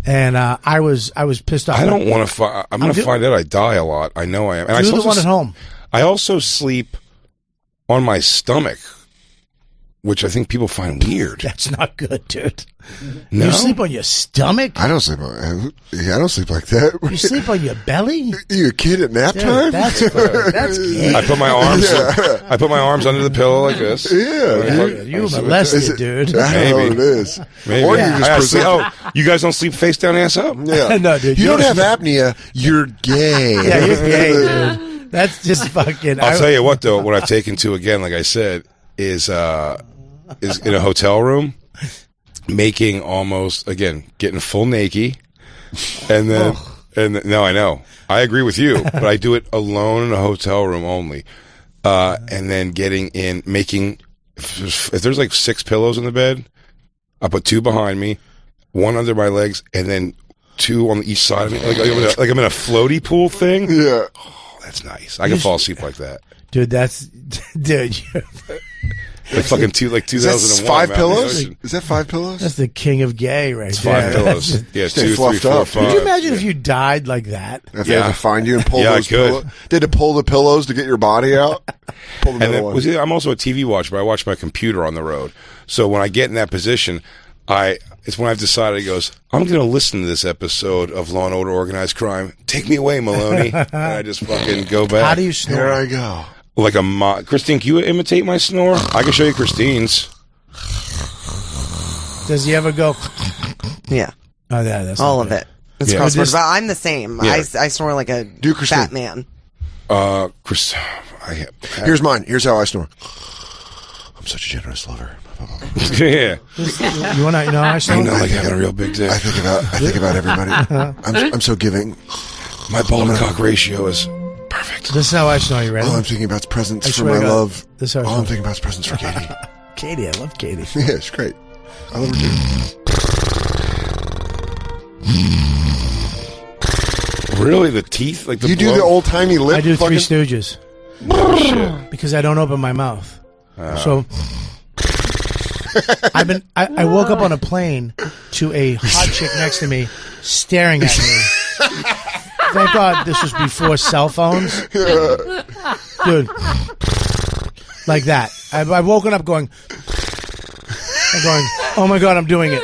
And I was pissed off. I don't want to. I'm going to find out I die a lot. I know I am. And do the one at home. I also sleep on my stomach, which I think people find weird. That's not good, dude. No? You sleep on your stomach? I don't sleep like that. You sleep on your belly? You a kid at nap time? That's gay. I put my arms under the pillow like this. Yeah. You molested, dude. I don't know what it is. Maybe. Or you just you guys don't sleep face down, ass up? Yeah. No, dude. You don't have apnea. You're gay. Yeah, you're gay, dude. That's just fucking... I'll tell you what, though, what I've taken to, again, like I said, is in a hotel room, making almost, again, getting full naked, and then, no, I know. I agree with you, but I do it alone in a hotel room only. And then getting in, making, if there's like 6 pillows in the bed, I put 2 behind me, 1 under my legs, and then 2 on each side of me. Like I'm in a floaty pool thing. Yeah. Oh, that's nice. I can fall asleep like that. Dude, dude. Like fucking 2001. Is that 5 pillows? Is that 5 pillows? That's the king of gay right it's there. 5 pillows. Yeah, 2, 3, 4, 5. Could you imagine if you died like that? If they had to find you and pull those pillows? Did they pull the pillows to get your body out? Pull the middle one. I'm also a TV watcher, but I watch my computer on the road. So when I get in that position, it's when I've decided, it goes, I'm going to listen to this episode of Law & Order Organized Crime. Take me away, Maloney. And I just fucking go back. How do you snore? Here I go. Like Christine, can you imitate my snore? I can show you Christine's. Does he ever go? Yeah. Oh, yeah, that's all of it. It's crossword. But I'm the same. Yeah. I snore like a fat man. Here's mine. Here's how I snore. I'm such a generous lover. Yeah. You want to know how I snore? I know, like having a real big dick. I think about everybody. I'm so giving. My ball to cock ratio is perfect. This is how I snore. You ready? All I'm thinking about is presents for my love. All I'm thinking about is presents for Katie. Katie, I love Katie. Yeah, it's great. I love her too. Really, the teeth, like the you do the old timey lip. I do Three Stooges. Oh, shit. Because I don't open my mouth. So I woke up on a plane to a hot chick next to me staring at me. Thank God this was before cell phones. Dude. Like that. I've woken up going, oh my God, I'm doing it.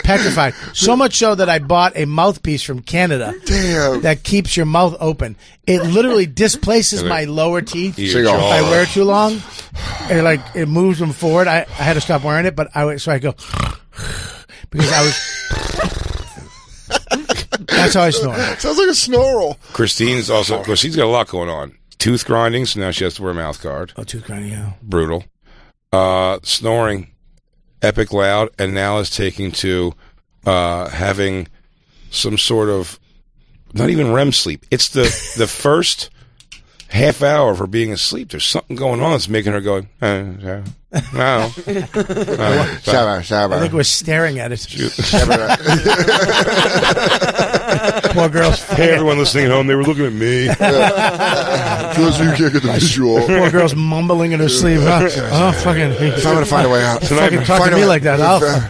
Petrified. So much so that I bought a mouthpiece from Canada. Damn. That keeps your mouth open. It literally displaces my lower teeth if I wear it too long. It moves them forward. I had to stop wearing it, but I go because I was. That's how I snore. Sounds like a snorkel. Christine's got a lot going on. Tooth grinding, so now she has to wear a mouth guard. Oh, tooth grinding, yeah. Brutal. Snoring, epic loud, and now is taking to having some sort of, not even REM sleep. It's the first half hour of her being asleep. There's something going on that's making her go, no. I think we're staring at it. Poor girls. Hey, everyone listening at home, they were looking at me. For those of you who can't get the visual. Poor girl's mumbling in her sleep. Oh, fucking. If I'm going to find a way out. Fucking talk to me like that.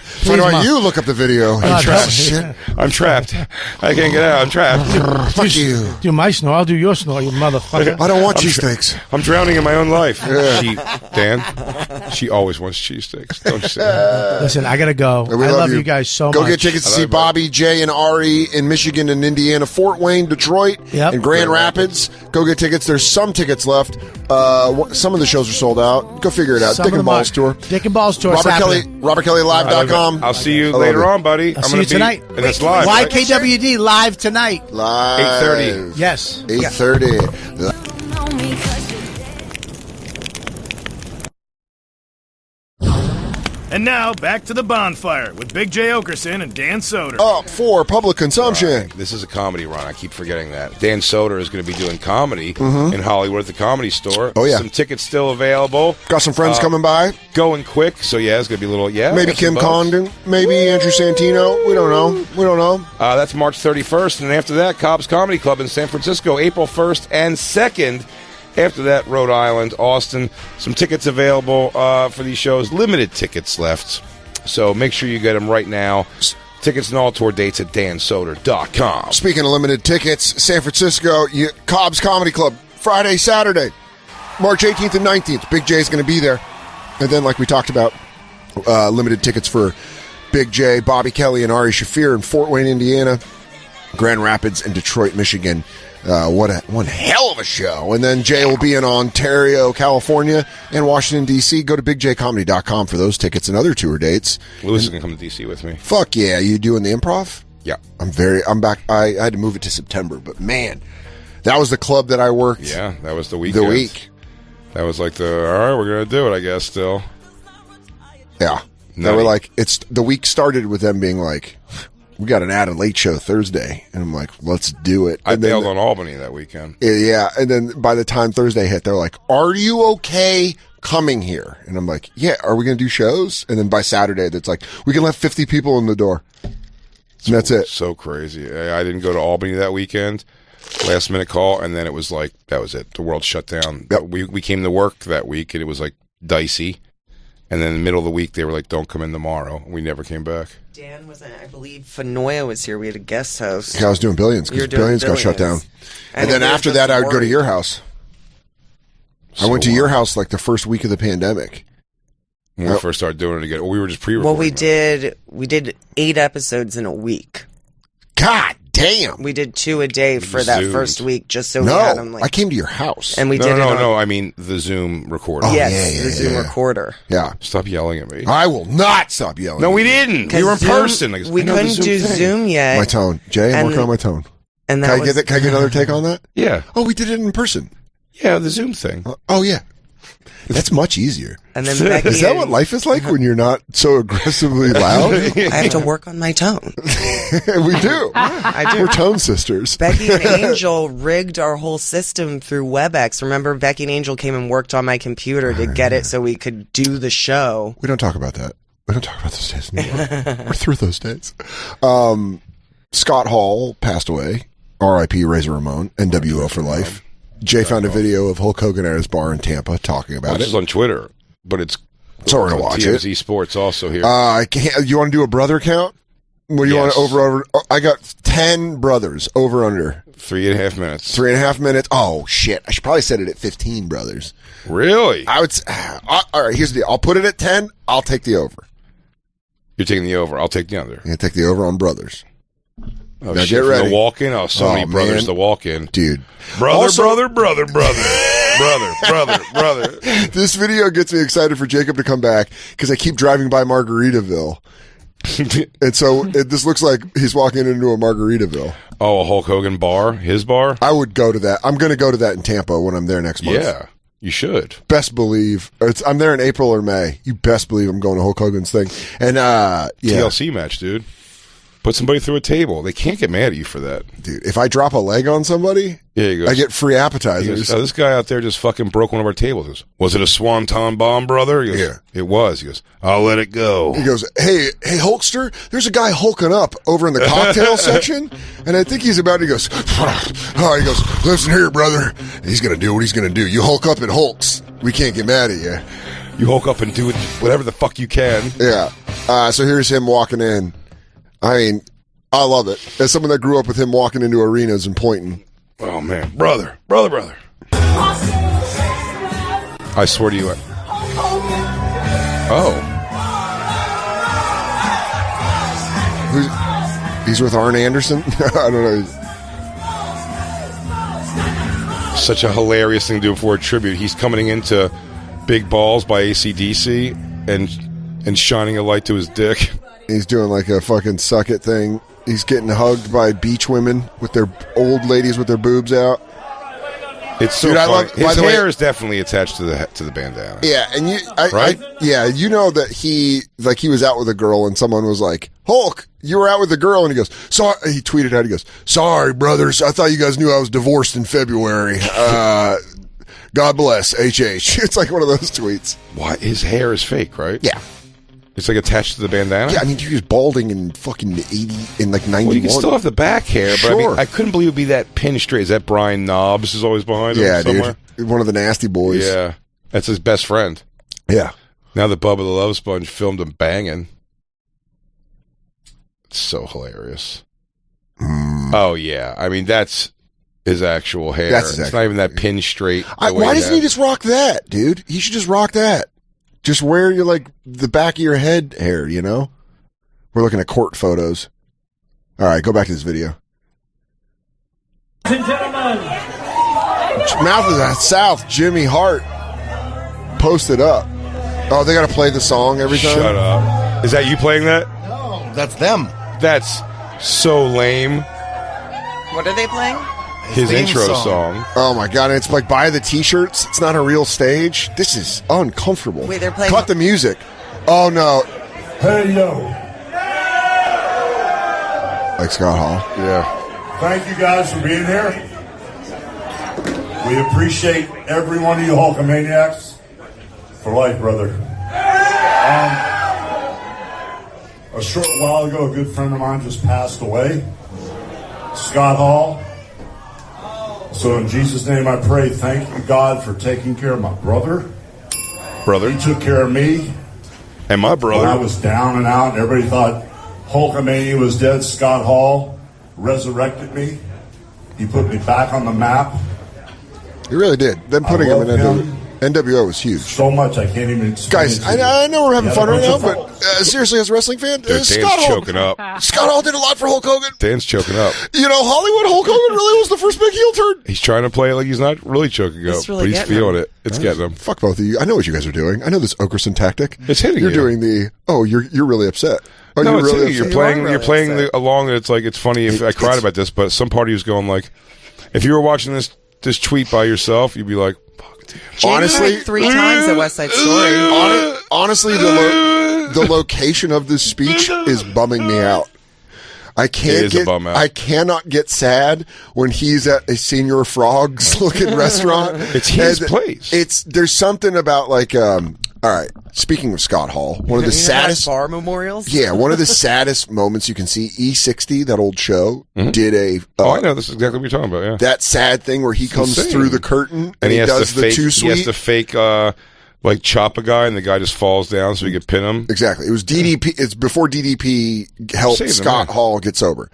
Find out you look up the video. I'm trapped. Shit. I'm trapped. I can't get out. I'm trapped. Fuck you. Do my snore. I'll do your snore, you motherfucker. I don't want cheesesteaks. I'm drowning in my own life. Dan, she always wants cheesesteaks. Don't you say that? Listen, I got to go. I love you guys so much. Go get tickets to see Bobby, Jay, and Ari in Michigan and Indiana, Fort Wayne, Detroit, and Grand Rapids. Go get tickets. There's some tickets left. Some of the shows are sold out. Go figure it out. Dick and Balls Tour. Dick and Balls Tour. RobertKellyLive.com. I'll see you later on, buddy. I'll see you tonight. And it's live. YKWd live tonight. Live. 8:30. Yes. 8:30. And now, back to the Bonfire with Big J. Okerson and Dan Soder. Up for public consumption. Right. This is a comedy run. I keep forgetting that. Dan Soder is going to be doing comedy in Hollywood at the Comedy Store. Oh, yeah. Some tickets still available. Got some friends coming by. Going quick. So, yeah, it's going to be a little, Maybe Kim Condon. Maybe Andrew Santino. We don't know. That's March 31st. And after that, Cobb's Comedy Club in San Francisco, April 1st and 2nd. After that, Rhode Island, Austin. Some tickets available for these shows. Limited tickets left. So make sure you get them right now. Tickets and all tour dates at dansoder.com. Speaking of limited tickets, San Francisco, Cobb's Comedy Club, Friday, Saturday, March 18th and 19th. Big J is going to be there. And then, like we talked about, limited tickets for Big J, Bobby Kelly, and Ari Shaffir in Fort Wayne, Indiana, Grand Rapids, and Detroit, Michigan. One hell of a show. And then Jay will be in Ontario, California, and Washington, D.C. Go to bigjcomedy.com for those tickets and other tour dates. Lewis is going to come to D.C. with me. Fuck yeah. You doing the Improv? Yeah. I'm back. I had to move it to September, but man, that was the club that I worked. Yeah, that was the week. That was like all right, we're going to do it, I guess, still. Yeah. They were like, the week started with them being like, we got an added late show Thursday. And I'm like, let's do it. I bailed on Albany that weekend. Yeah. And then by the time Thursday hit, they're like, are you okay coming here? And I'm like, yeah, are we going to do shows? And then by Saturday, it's like, we can let 50 people in the door. And that's it. So crazy. I didn't go to Albany that weekend. Last minute call. And then it was like, that was it. The world shut down. Yep. We came to work that week and it was like dicey. And then in the middle of the week, they were like, don't come in tomorrow. We never came back. Dan wasn't, I believe Fenoya was here. We had a guest host. Yeah, I was doing Billions because Billions got shut down. And then after that, I would go to your house. I went to your house like the first week of the pandemic. When we first started doing it again. We were just pre-recording. Well, we did 8 episodes in a week. God damn. We did 2 a day for that first week just so we had them. I came to your house. And we did No, I mean the Zoom recorder. Oh, yes, the Zoom recorder. Yeah. Stop yelling at me. I will not stop yelling. No, we didn't. We were in person. We couldn't do Zoom yet. My tone. Jay, I'm working on my tone. And can I get another take on that? Yeah. Oh, we did it in person. Yeah, the Zoom thing. Oh, yeah. That's much easier. And then Becky is that what life is like when you're not so aggressively loud? I have to work on my tone. We do. I do. We're tone sisters. Becky and Angel rigged our whole system through WebEx. Remember, Becky and Angel came and worked on my computer to get it so we could do the show. We don't talk about that. We don't talk about those days anymore. We're through those days. Scott Hall passed away. R.I.P. Razor Ramon. NWO for life. Jay found a video of Hulk Hogan at his bar in Tampa talking about it. This is on Twitter, but it's so we're gonna watch TMZ Sports also here. You want to do a brother count? What do you want over? I got 10 brothers over under 3.5 minutes. 3.5 minutes. Oh shit! I should probably set it at 15 brothers. Really? I would. All right. Here's the deal. I'll put it at 10. I'll take the over. You're taking the over. I'll take the under. Yeah, take the over on brothers. Oh, now shit, get ready. The walk-in. Oh, so many brothers to walk in, dude. Brother. This video gets me excited for Jacob to come back because I keep driving by Margaritaville. And so this looks like he's walking into a Margaritaville. Oh, a Hulk Hogan bar? His bar? I would go to that. I'm going to go to that in Tampa when I'm there next month. Yeah, you should. Best believe. I'm there in April or May. You best believe I'm going to Hulk Hogan's thing. And TLC match, dude. Put somebody through a table. They can't get mad at you for that. Dude, if I drop a leg on somebody, I get free appetizers. Goes, this guy out there just fucking broke one of our tables. He goes, was it a Swanton bomb, brother? He goes, yeah. It was. He goes, I'll let it go. He goes, hey, Hulkster, there's a guy hulking up over in the cocktail section, and I think he's about, he goes, listen here, brother. He's going to do what he's going to do. You hulk up and hulks. We can't get mad at you. You hulk up and do whatever the fuck you can. Yeah. So here's him walking in. I mean, I love it. As someone that grew up with him walking into arenas and pointing. Oh, man. Brother. I swear to you. Oh. He's with Arn Anderson? I don't know. Such a hilarious thing to do for a tribute. He's coming into Big Balls by AC/DC and shining a light to his dick. He's doing like a fucking suck it thing. He's getting hugged by beach women with their old ladies with their boobs out. It's so funny. His hair is definitely attached to the bandana. Yeah, and you know that he was out with a girl and someone was like, Hulk, you were out with a girl, and he goes, sorry. He tweeted out, he goes, sorry, brothers, I thought you guys knew I was divorced in February. God bless, HH. It's like one of those tweets. Why? His hair is fake, right? Yeah. It's like attached to the bandana? Yeah, I mean, he was balding in fucking 80, in like 91. Well, you can still have the back hair, but I mean, I couldn't believe it would be that pin straight. Is that Brian Knobs is always behind him somewhere? Dude. One of the nasty boys. Yeah. That's his best friend. Yeah. Now that Bubba the Love Sponge filmed him banging. It's so hilarious. Oh, yeah. I mean, that's his actual hair. It's not even that pin straight. Why doesn't he just rock that, dude? He should just rock that. Just wear your, like, the back of your head hair, you know? We're looking at court photos. All right, go back to this video. Ladies and gentlemen. Mouth of the South, Jimmy Hart. Posted up. Oh, they got to play the song every time? Shut up. Is that you playing that? No, that's them. That's so lame. What are they playing? His intro song. Oh my god! And it's like buy the T-shirts. It's not a real stage. This is uncomfortable. Wait, they're playing. Cut the music. Oh no! Hey yo! Like Scott Hall. Yeah. Thank you guys for being here. We appreciate every one of you Hulkamaniacs for life, brother. A short while ago, a good friend of mine just passed away. Scott Hall. So in Jesus' name I pray, thank you, God, for taking care of my brother. He took care of me. And my brother. When I was down and out, and everybody thought Hulkamania was dead. Scott Hall resurrected me. He put me back on the map. He really did. Then putting him in NWO was huge. So much I can't even explain. Guys, I know we're having fun right now, but seriously, as a wrestling fan, Dan's choking up. Scott Hall did a lot for Hulk Hogan. Dan's choking up. You know, Hollywood Hulk Hogan really was the first big heel turn. He's trying to play it like he's not really choking up, but he's feeling it. It's getting him. Fuck both of you. I know what you guys are doing. I know this Okerson tactic. It's hitting you. You're doing the, you're really upset. Oh, no, you're it's really upset. You're playing along, and it's like, it's funny if I cried about this, but some part of you is going like, if you were watching this tweet by yourself, you'd be like, honestly, like 3 times at West Side Story. Honestly, the location of this speech is bumming me out. I cannot get sad when he's at a Senior Frogs looking restaurant. It's his place. There's something about like all right, speaking of Scott Hall, one of the saddest bar memorials. Yeah, one of the saddest moments you can see. E60, that old show, did a. I know this is exactly what you're talking about. Yeah, that sad thing where he comes through the curtain and he does the too sweet. He has to fake like chop a guy and the guy just falls down so he could pin him. Exactly. It was DDP. It's before DDP helped Scott Hall get sober.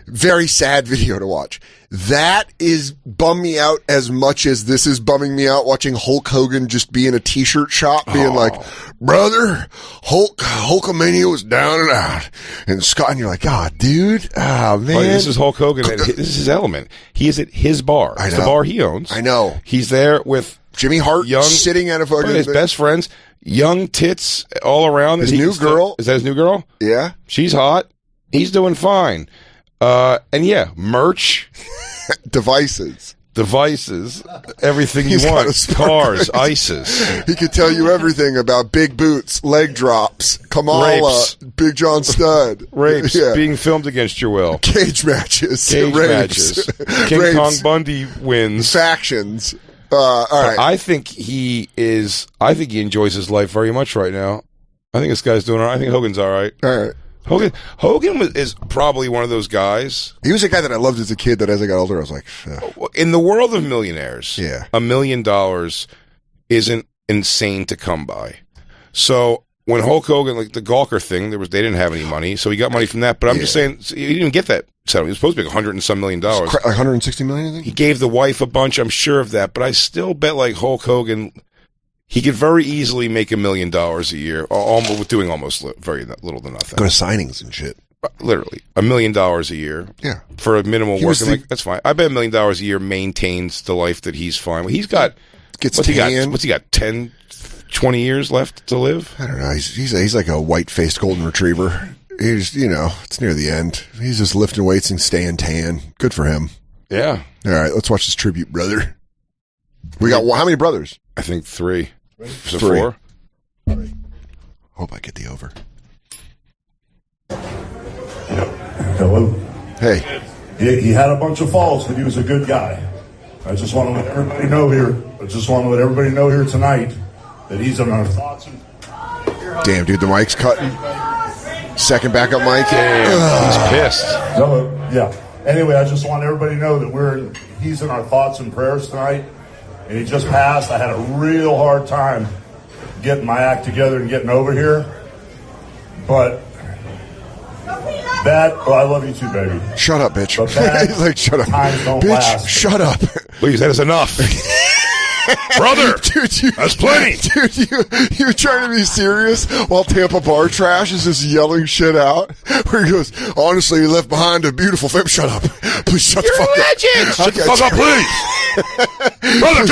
Very sad video to watch. That is bummed me out as much as this is bumming me out watching Hulk Hogan just be in a t-shirt shop being like, brother, Hulkamania was down and out. And Scott, and you're like, God, dude, man. This is Hulk Hogan. This is his element. He is at his bar. It's the bar he owns. I know. He's there with Jimmy Hart sitting at a fucking his best friends, young tits all around. His new girl. Is that his new girl? Yeah. She's hot. He's doing fine. And yeah, merch. Devices, everything you want. Cars, ices. He could tell you everything about big boots, leg drops, Kamala, Big John Stud. Rapes, being filmed against your will. Cage matches. King Kong Bundy wins. Factions. All right. I think he enjoys his life very much right now. I think this guy's doing all right. I think Hogan's all right. All right. Hogan is probably one of those guys. He was a guy that I loved as a kid that as I got older, I was like, ugh. In the world of millionaires, $1 million isn't insane to come by. So when Hulk Hogan, like the Gawker thing, they didn't have any money, so he got money from that. But I'm just saying, he didn't even get that settlement. It was supposed to be $100 and some million. Like $160 million, I think? He gave the wife a bunch, I'm sure of that. But I still bet like Hulk Hogan, he could very easily make $1 million a year, almost doing almost very little to nothing. Go to signings and shit. Literally $1 million a year. Yeah, for a minimal work. That's fine. I bet $1 million a year maintains the life that he's fine with. He's got what's he got? 10, 20 years left to live. I don't know. He's like a white-faced golden retriever. He's it's near the end. He's just lifting weights and staying tan. Good for him. Yeah. All right, let's watch this tribute, brother. We got how many brothers? I think 3. So 3. 4. Hope I get the over. Hello. Hey. He had a bunch of faults, but he was a good guy. I just want to let everybody know here tonight that he's in our thoughts. Damn, dude, the mic's cutting. Second backup mic. Damn, he's pissed. Yeah. Anyway, I just want everybody to know that he's in our thoughts and prayers tonight. And he just passed. I had a real hard time getting my act together and getting over here. But I love you too, baby. Shut up, bitch. He's like, shut up. Bitch, last. Shut up. Please, that is enough. Brother, dude, that's plenty. Dude, you're trying to be serious while Tampa Bar Trash is just yelling shit out. Where he goes, honestly, he left behind a beautiful family. Shut up. Please shut the fuck up. Shut the fuck up, please. Brother,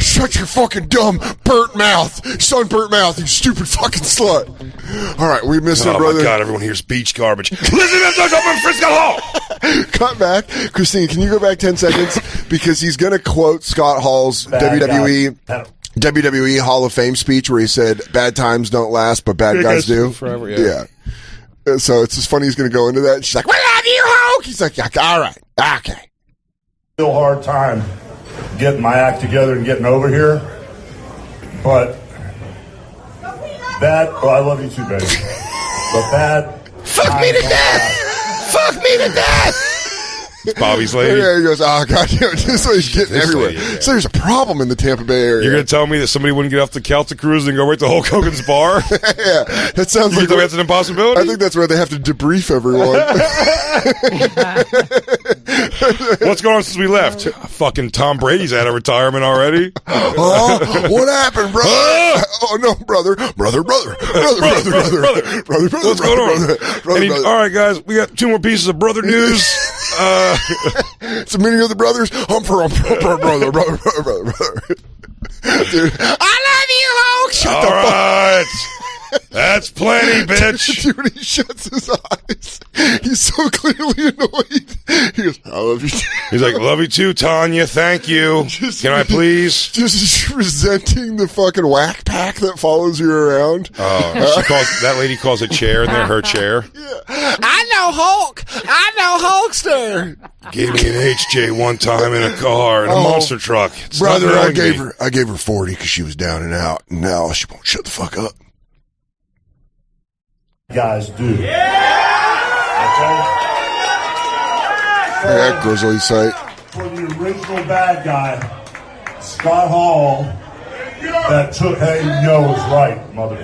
shut your fucking dumb, burnt mouth. Sunburnt mouth, you stupid fucking slut. All right, we missed it, brother. Oh, my God, everyone here's beach garbage. Listen to this up in Frisco Hall. Cut back. Christine, can you go back 10 seconds? Because he's going to quote Scott Hall's WWE Hall of Fame speech where he said, bad times don't last, but bad guys do. Forever, yeah. So it's just funny he's going to go into that. She's like, we love you, Hulk. He's like, all right. Okay. Real hard time getting my act together and getting over here. But I love you too, baby. But fuck me to death. Fuck me to death. It's Bobby's lady. Yeah, he goes, oh, God damn it. This lady's getting everywhere. Lady, So there's a problem in the Tampa Bay area. You're going to tell me that somebody wouldn't get off the Celtic Cruise and go right to Hulk Hogan's bar? Yeah, that sounds like that's an impossibility? I think that's where they have to debrief everyone. What's going on since we left? Fucking Tom Brady's out of retirement already. What happened, brother? Oh, no, brother. Brother. What's going on? All right, guys, we got 2 more pieces of brother news. It's a meeting of the brothers. Brother. Dude, I love you, Hulk. Shut the fuck. That's plenty, bitch. Dude, he shuts his eyes. He's so clearly annoyed. He goes, I love you too. He's like, love you too, Tanya. Thank you. Can I please? Just resenting the fucking whack pack that follows you around. That lady calls a chair in there her chair. Yeah. I know Hulk. I know Hulkster. Gave me an HJ one time in a car in a monster truck. It's brother, I gave her 40 because she was down and out, and now she won't shut the fuck up. Guys do. Yeah, grizzly sight. For the original bad guy, Scott Hall that took, hey, yo is right, mother.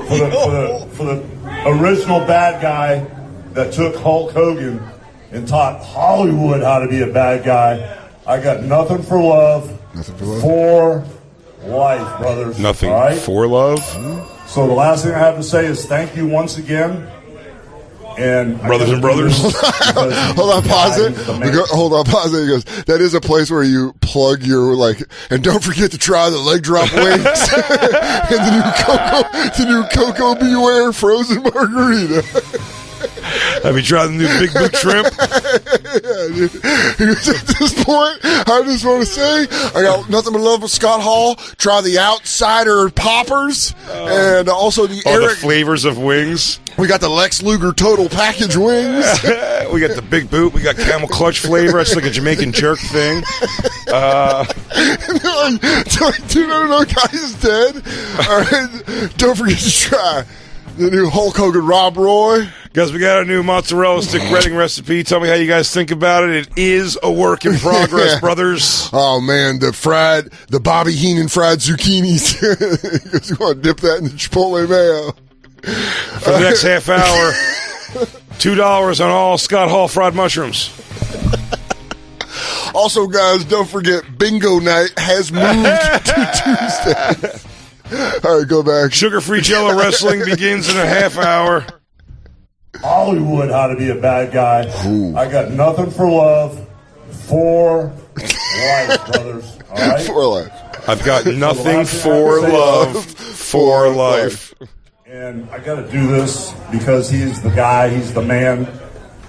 For the original bad guy that took Hulk Hogan and taught Hollywood how to be a bad guy, I got nothing for love, for life, brothers. Nothing right? for love? So the last thing I have to say is thank you once again. And brothers and brothers. Hold on, pause it. Hold on, pause it. He goes, that is a place where you plug your, like, and don't forget to try the leg drop wings and the new Coco Beware frozen margarita. Have you tried the new Big Boot Shrimp? Yeah, dude. He goes, at this point, I just want to say, I got nothing but love with Scott Hall. Try the Outsider Poppers and also the the flavors of wings. We got the Lex Luger Total Package wings. We got the Big Boot. We got Camel Clutch flavor. It's like a Jamaican jerk thing. Dude, I don't know, guy's dead. All right, don't forget to try the new Hulk Hogan Rob Roy. Guys, we got a new mozzarella stick breading recipe. Tell me how you guys think about it. It is a work in progress, brothers. Oh, man, the Bobby Heenan fried zucchinis. Because you want to dip that in the Chipotle mayo. For the next half hour, $2 on all Scott Hall fried mushrooms. Also, guys, don't forget, bingo night has moved to Tuesday. All right, go back. Sugar-free Jello wrestling begins in a half hour. Hollywood how to be a bad guy. Ooh. I got nothing for love, for life, brothers. All right? For life. I've got nothing for love, for life. And I got to do this because he's the guy, he's the man.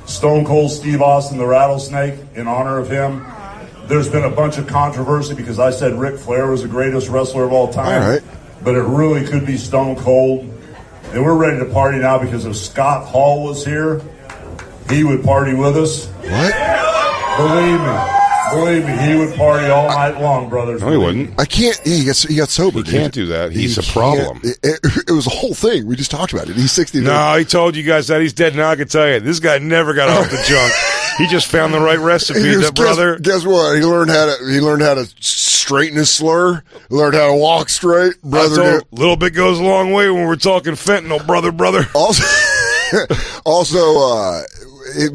Stone Cold Steve Austin, the Rattlesnake, in honor of him. There's been a bunch of controversy because I said Ric Flair was the greatest wrestler of all time. All right. But it really could be Stone Cold. And we're ready to party now because if Scott Hall was here, he would party with us. What? Believe me, he would party all night long, brothers. No, he wouldn't. I can't. He got sober. He can't do that. He's a problem. It was a whole thing. We just talked about it. He's 60. No, he told you guys that he's dead. Now I can tell you, this guy never got off the junk. He just found the right recipe, brother. Guess what? He learned how to straighten his slur. Learned how to walk straight, brother. A little bit goes a long way when we're talking fentanyl, brother. Also,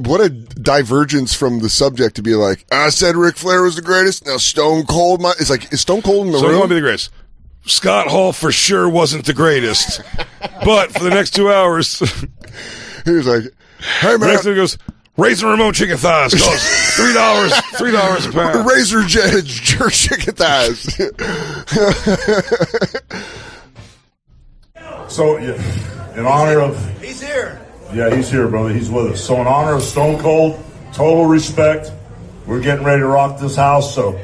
what a divergence from the subject to be like, I said Ric Flair was the greatest. Now Stone Cold, it's like, is Stone Cold in the room? Stone Cold be the greatest. Scott Hall for sure wasn't the greatest, but for the next 2 hours, he was like, "Hey man," the next thing he goes, Razor Ramon chicken thighs cost $3 a pound. Razor jerk chicken thighs. So, in honor of... He's here. Yeah, he's here, brother. He's with us. So in honor of Stone Cold, total respect, we're getting ready to rock this house. So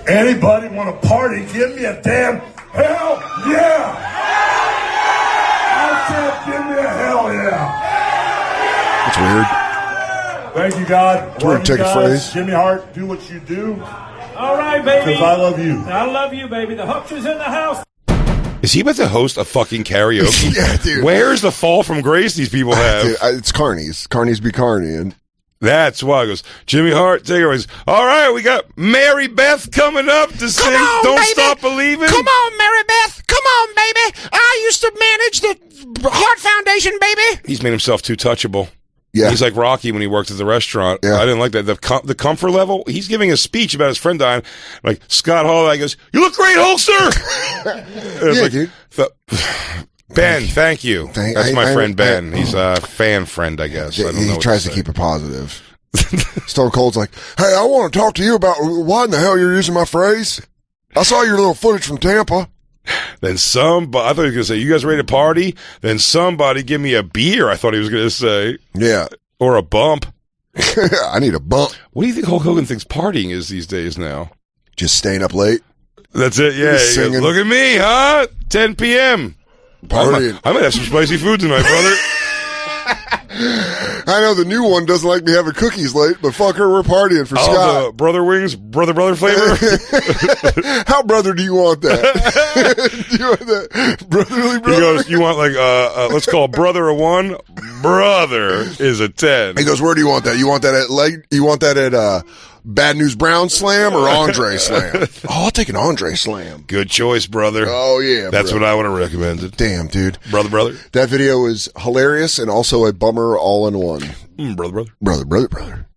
anybody want to party, give me a damn hell yeah. I said give me a hell yeah. That's weird. Thank you, God. Love you guys. Phrase. Jimmy Hart, do what you do. All right, baby. Because I love you. I love you, baby. The Hookster's in the house. Is he about to host a fucking karaoke? Yeah, dude. Where's the fall from grace these people have? Dude, it's Carney's. Carney's be Carney. And that's why it goes, Jimmy Hart, take it away. All right, we got Mary Beth coming up to sing Don't baby. Stop Believing. Come on, Mary Beth. Come on, baby. I used to manage the Heart Foundation, baby. He's made himself too touchable. yeah. He's like Rocky when he worked at the restaurant. Yeah. I didn't like that. The comfort level. He's giving a speech about his friend dying. Like Scott Hall, I goes, "You look great, Hulkster." Yeah, dude. Ben, thank you. That's my friend Ben. He's a fan friend, I guess. I don't know. He tries to keep it positive. Stone Cold's like, "Hey, I want to talk to you about why in the hell you're using my phrase. I saw your little footage from Tampa." Then I thought he was going to say, "You guys ready to party?" Then somebody give me a beer. I thought he was going to say, "Yeah, or a bump." I need a bump. What do you think Hulk Hogan thinks partying is these days now? Just staying up late. That's it. Yeah. Singing. Look at me, huh? 10 p.m. Partying. I might have some spicy food tonight, brother. I know the new one doesn't like me having cookies late, but fuck her, we're partying for Scott. The brother wings, brother flavor. How brother do you want that? Do you want that brotherly brother? He goes, you want like let's call brother a 1, brother is a 10. He goes, where do you want that? You want that at Bad News Brown Slam or Andre Slam? Oh, I'll take an Andre Slam. Good choice, brother. Oh, yeah, that's what I would have recommended. Damn, dude. Brother. That video is hilarious and also a bummer all in one. Brother. Brother.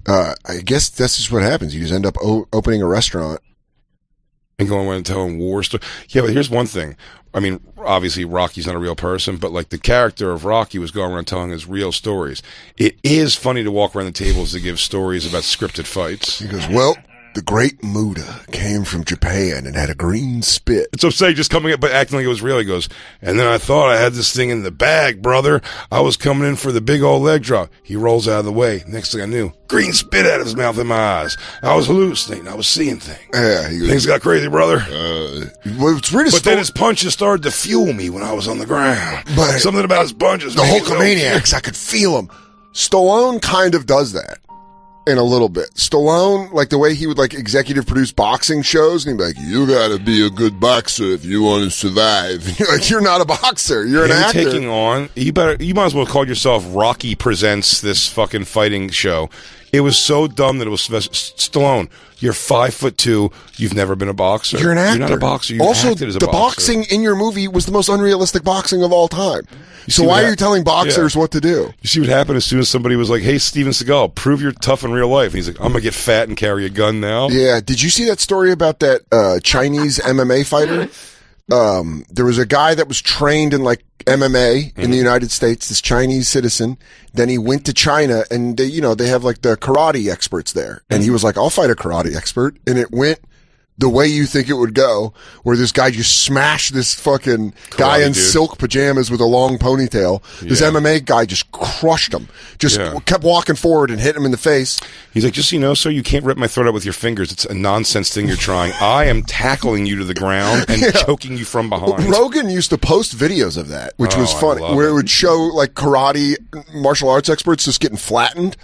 I guess that's just what happens. You just end up opening a restaurant. And going around and telling war stories. Yeah, but here's one thing. I mean, obviously, Rocky's not a real person, but like the character of Rocky was going around telling his real stories. It is funny to walk around the tables to give stories about scripted fights. He goes, well, the great Muda came from Japan and had a green spit. It's upsetting just coming in, but acting like it was real. He goes, and then I thought I had this thing in the bag, brother. I was coming in for the big old leg drop. He rolls out of the way. Next thing I knew, green spit out of his mouth and my eyes. I was hallucinating. I was seeing things. Yeah, things got crazy, brother. But then his punches started to fuel me when I was on the ground. But something about his punches. The Hulkamaniacs, I could feel them. Stallone kind of does that. In a little bit. Stallone, like the way he would like executive produce boxing shows, and he'd be like, you gotta be a good boxer if you want to survive. And you're like, you're not a boxer, you're an actor. Taking on, you might as well call yourself Rocky Presents this fucking fighting show. It was so dumb that it was Stallone. You're 5'2". You've never been a boxer. You're an actor. You're not a boxer. You also, acted as a the boxer. boxing in your movie was the most unrealistic boxing of all time. So why are you telling boxers what to do? You see what happened as soon as somebody was like, hey, Steven Seagal, prove you're tough in real life. And he's like, I'm going to get fat and carry a gun now. Yeah. Did you see that story about that Chinese MMA fighter? There was a guy that was trained in like MMA in the United States, this Chinese citizen. Then he went to China and they have like the karate experts there. And he was like, I'll fight a karate expert. And it went the way you think it would go, where this guy just smashed this fucking guy in silk pajamas with a long ponytail. This MMA guy just crushed him. Just kept walking forward and hit him in the face. He's like, just so you know, sir, you can't rip my throat out with your fingers. It's a nonsense thing you're trying. I am tackling you to the ground and choking you from behind. Rogan used to post videos of that, which was funny, where it would show like karate martial arts experts just getting flattened.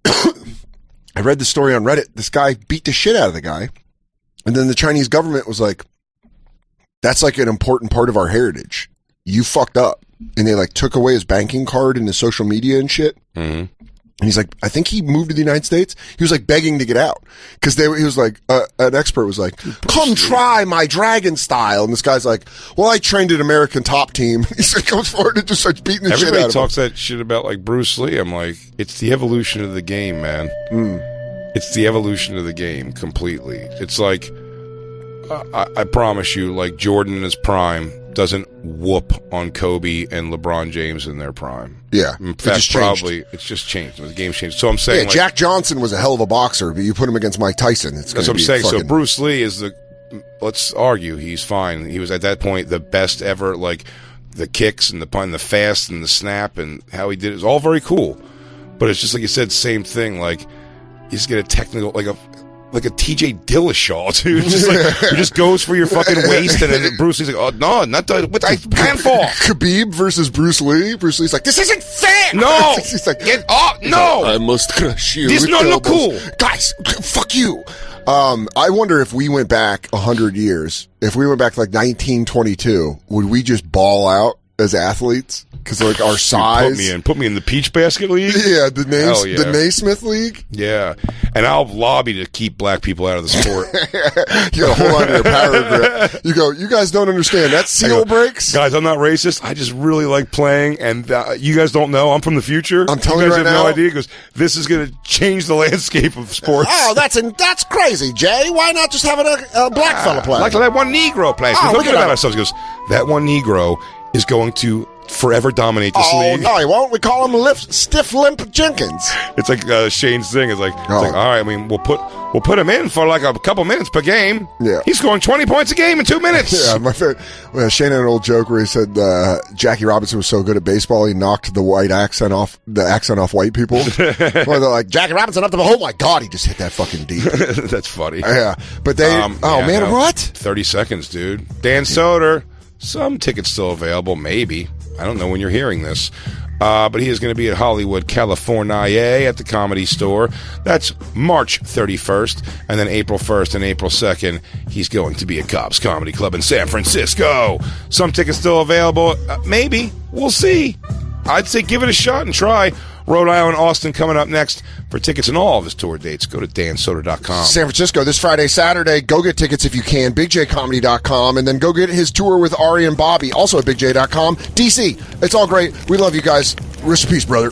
I read the story on Reddit. This guy beat the shit out of the guy. And then the Chinese government was like, that's like an important part of our heritage. You fucked up. And they like took away his banking card and his social media and shit. Mm-hmm. And he's like, I think he moved to the United States. He was like begging to get out. Cause he was like, an expert was like, come try my dragon style. And this guy's like, well, I trained an American top team. He's like, goes forward and just starts beating the shit out of him. Everybody talks that shit about like Bruce Lee. I'm like, it's the evolution of the game, man. It's the evolution of the game completely. It's like, I promise you, like Jordan in his prime doesn't whoop on Kobe and LeBron James in their prime. Yeah. In fact, it's just changed. The game's changed. So I'm saying, like, Jack Johnson was a hell of a boxer, but you put him against Mike Tyson, it's going to be saying. So Bruce Lee is let's argue, he's fine. He was at that point the best ever, like the kicks and the punt, the fast and the snap and how he did it is all very cool. But it's just like you said, same thing, like, you just get a technical, like a TJ Dillashaw, dude. Just like, he just goes for your fucking waist, and then Bruce Lee's like, oh, no, not what I planned for. Khabib versus Bruce Lee. Bruce Lee's like, this isn't fair. No. He's like, get up. No. Like, I must crush you. This not look cool. Guys, fuck you. I wonder if we went back 100 years, if we went back to like 1922, would we just ball out as athletes? Because like our size. Put me in the Peach Basket League. Yeah, the Naismith League. Yeah, and I'll lobby to keep black people out of the sport. You gotta hold on to your power grip. You go, you guys don't understand. That seal breaks. Guys, I'm not racist. I just really like playing, and you guys don't know. I'm from the future. I'm telling you right now. You guys have no idea, because this is going to change the landscape of sports. Oh, that's crazy, Jay. Why not just have a black fella play? Like that one Negro plays. Oh, look at ourselves. He goes, that one Negro is going to forever dominate this league. Oh, no, he won't. We call him Stiff Limp Jenkins. It's like Shane's thing. It's like, all right, I mean, we'll put him in for like a couple minutes per game. Yeah. He's scoring 20 points a game in 2 minutes. Yeah, my favorite. Shane had an old joke where he said Jackie Robinson was so good at baseball, he knocked the accent off white people. Where they're like, Jackie Robinson up the, oh my God, he just hit that fucking deep. That's funny. Yeah. But what? 30 seconds, dude. Dan Soder. Some tickets still available, maybe. I don't know when you're hearing this. But he is going to be at Hollywood, California at the Comedy Store. That's March 31st. And then April 1st and April 2nd, he's going to be at Cobb's Comedy Club in San Francisco. Some tickets still available. Maybe. We'll see. I'd say give it a shot and try. Rhode Island, Austin coming up next. For tickets and all of his tour dates, go to dansoder.com. San Francisco this Friday, Saturday. Go get tickets if you can. BigJComedy.com. And then go get his tour with Ari and Bobby, also at BigJ.com. DC, it's all great. We love you guys. Rest in peace, brother.